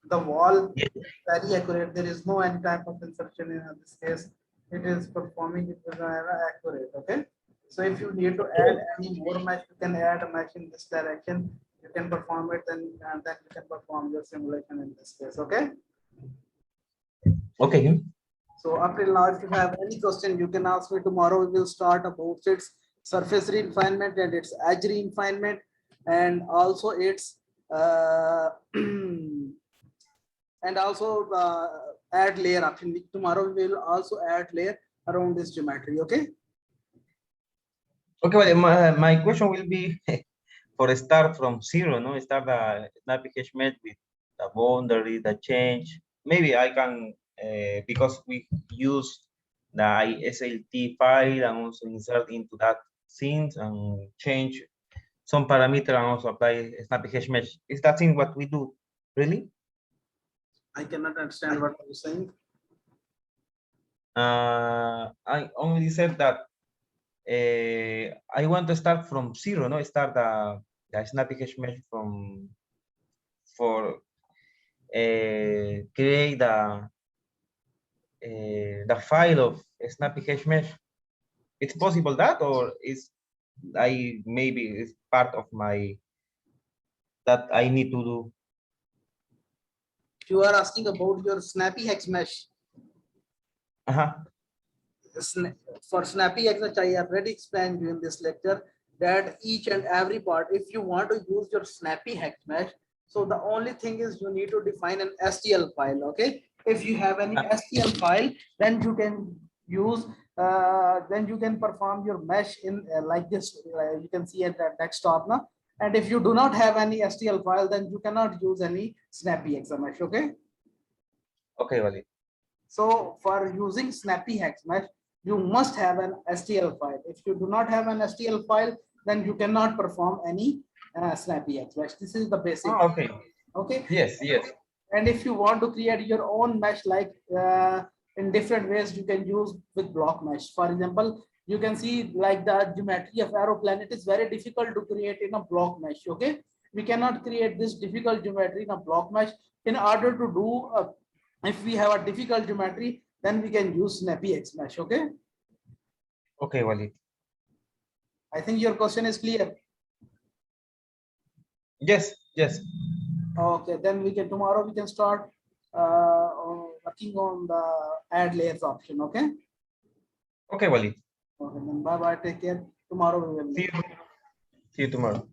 the wall Yes. very accurate. There is no any type of insertion in this case. It is performing it is accurate. Okay. So if you need to add any more mesh, you can add a mesh in this direction. You can perform it, and then you can perform your simulation in this case. Okay. Okay. So up till now, if you have any question, you can ask me tomorrow. We will start about its surface refinement and its edge refinement, and also its and also add layer option. Tomorrow we will also add layer around this geometry. Okay. Okay, well, my question will be for a start from zero, no? Start the snappy mesh with the boundary, the change. Maybe I can, because we use the SLT file and also insert into that scenes and change some parameter and also apply snappy mesh. Is that thing what we do, really? I cannot understand what you're saying. I only said that I want to start from zero, no? Start the snappy mesh from for create the file of snappy hash mesh. It's possible that, or is I maybe it's part of my that I need to do. You are asking about your snappy hex mesh. Uh-huh. For snappy hex mesh, I already explained during this lecture that each and every part, if you want to use your snappy hex mesh, so the only thing is you need to define an STL file. Okay, if you have any STL file, then you can use then you can perform your mesh in like this. You can see at the desktop now. And if you do not have any STL file, then you cannot use any snappy hex mesh. Okay. Okay, Wally. So for using snappy hex mesh, you must have an STL file. If you do not have an STL file, then you cannot perform any snappy hex mesh. This is the basic. Oh, okay. Okay. Yes, yes. And if you want to create your own mesh, like in different ways, you can use with block mesh. For example, you can see like the geometry of Aeroplan. It is very difficult to create in a block mesh. Okay, we cannot create this difficult geometry in a block mesh. In order to do, if we have a difficult geometry, then we can use snappy hex mesh. Okay. Okay, Wally. I think your question is clear. Yes, yes. Okay, then we can tomorrow we can start working on the add layers option. Okay. Okay, Wally. Okay, then bye bye. Take care. Tomorrow we will See meet. you. See you tomorrow.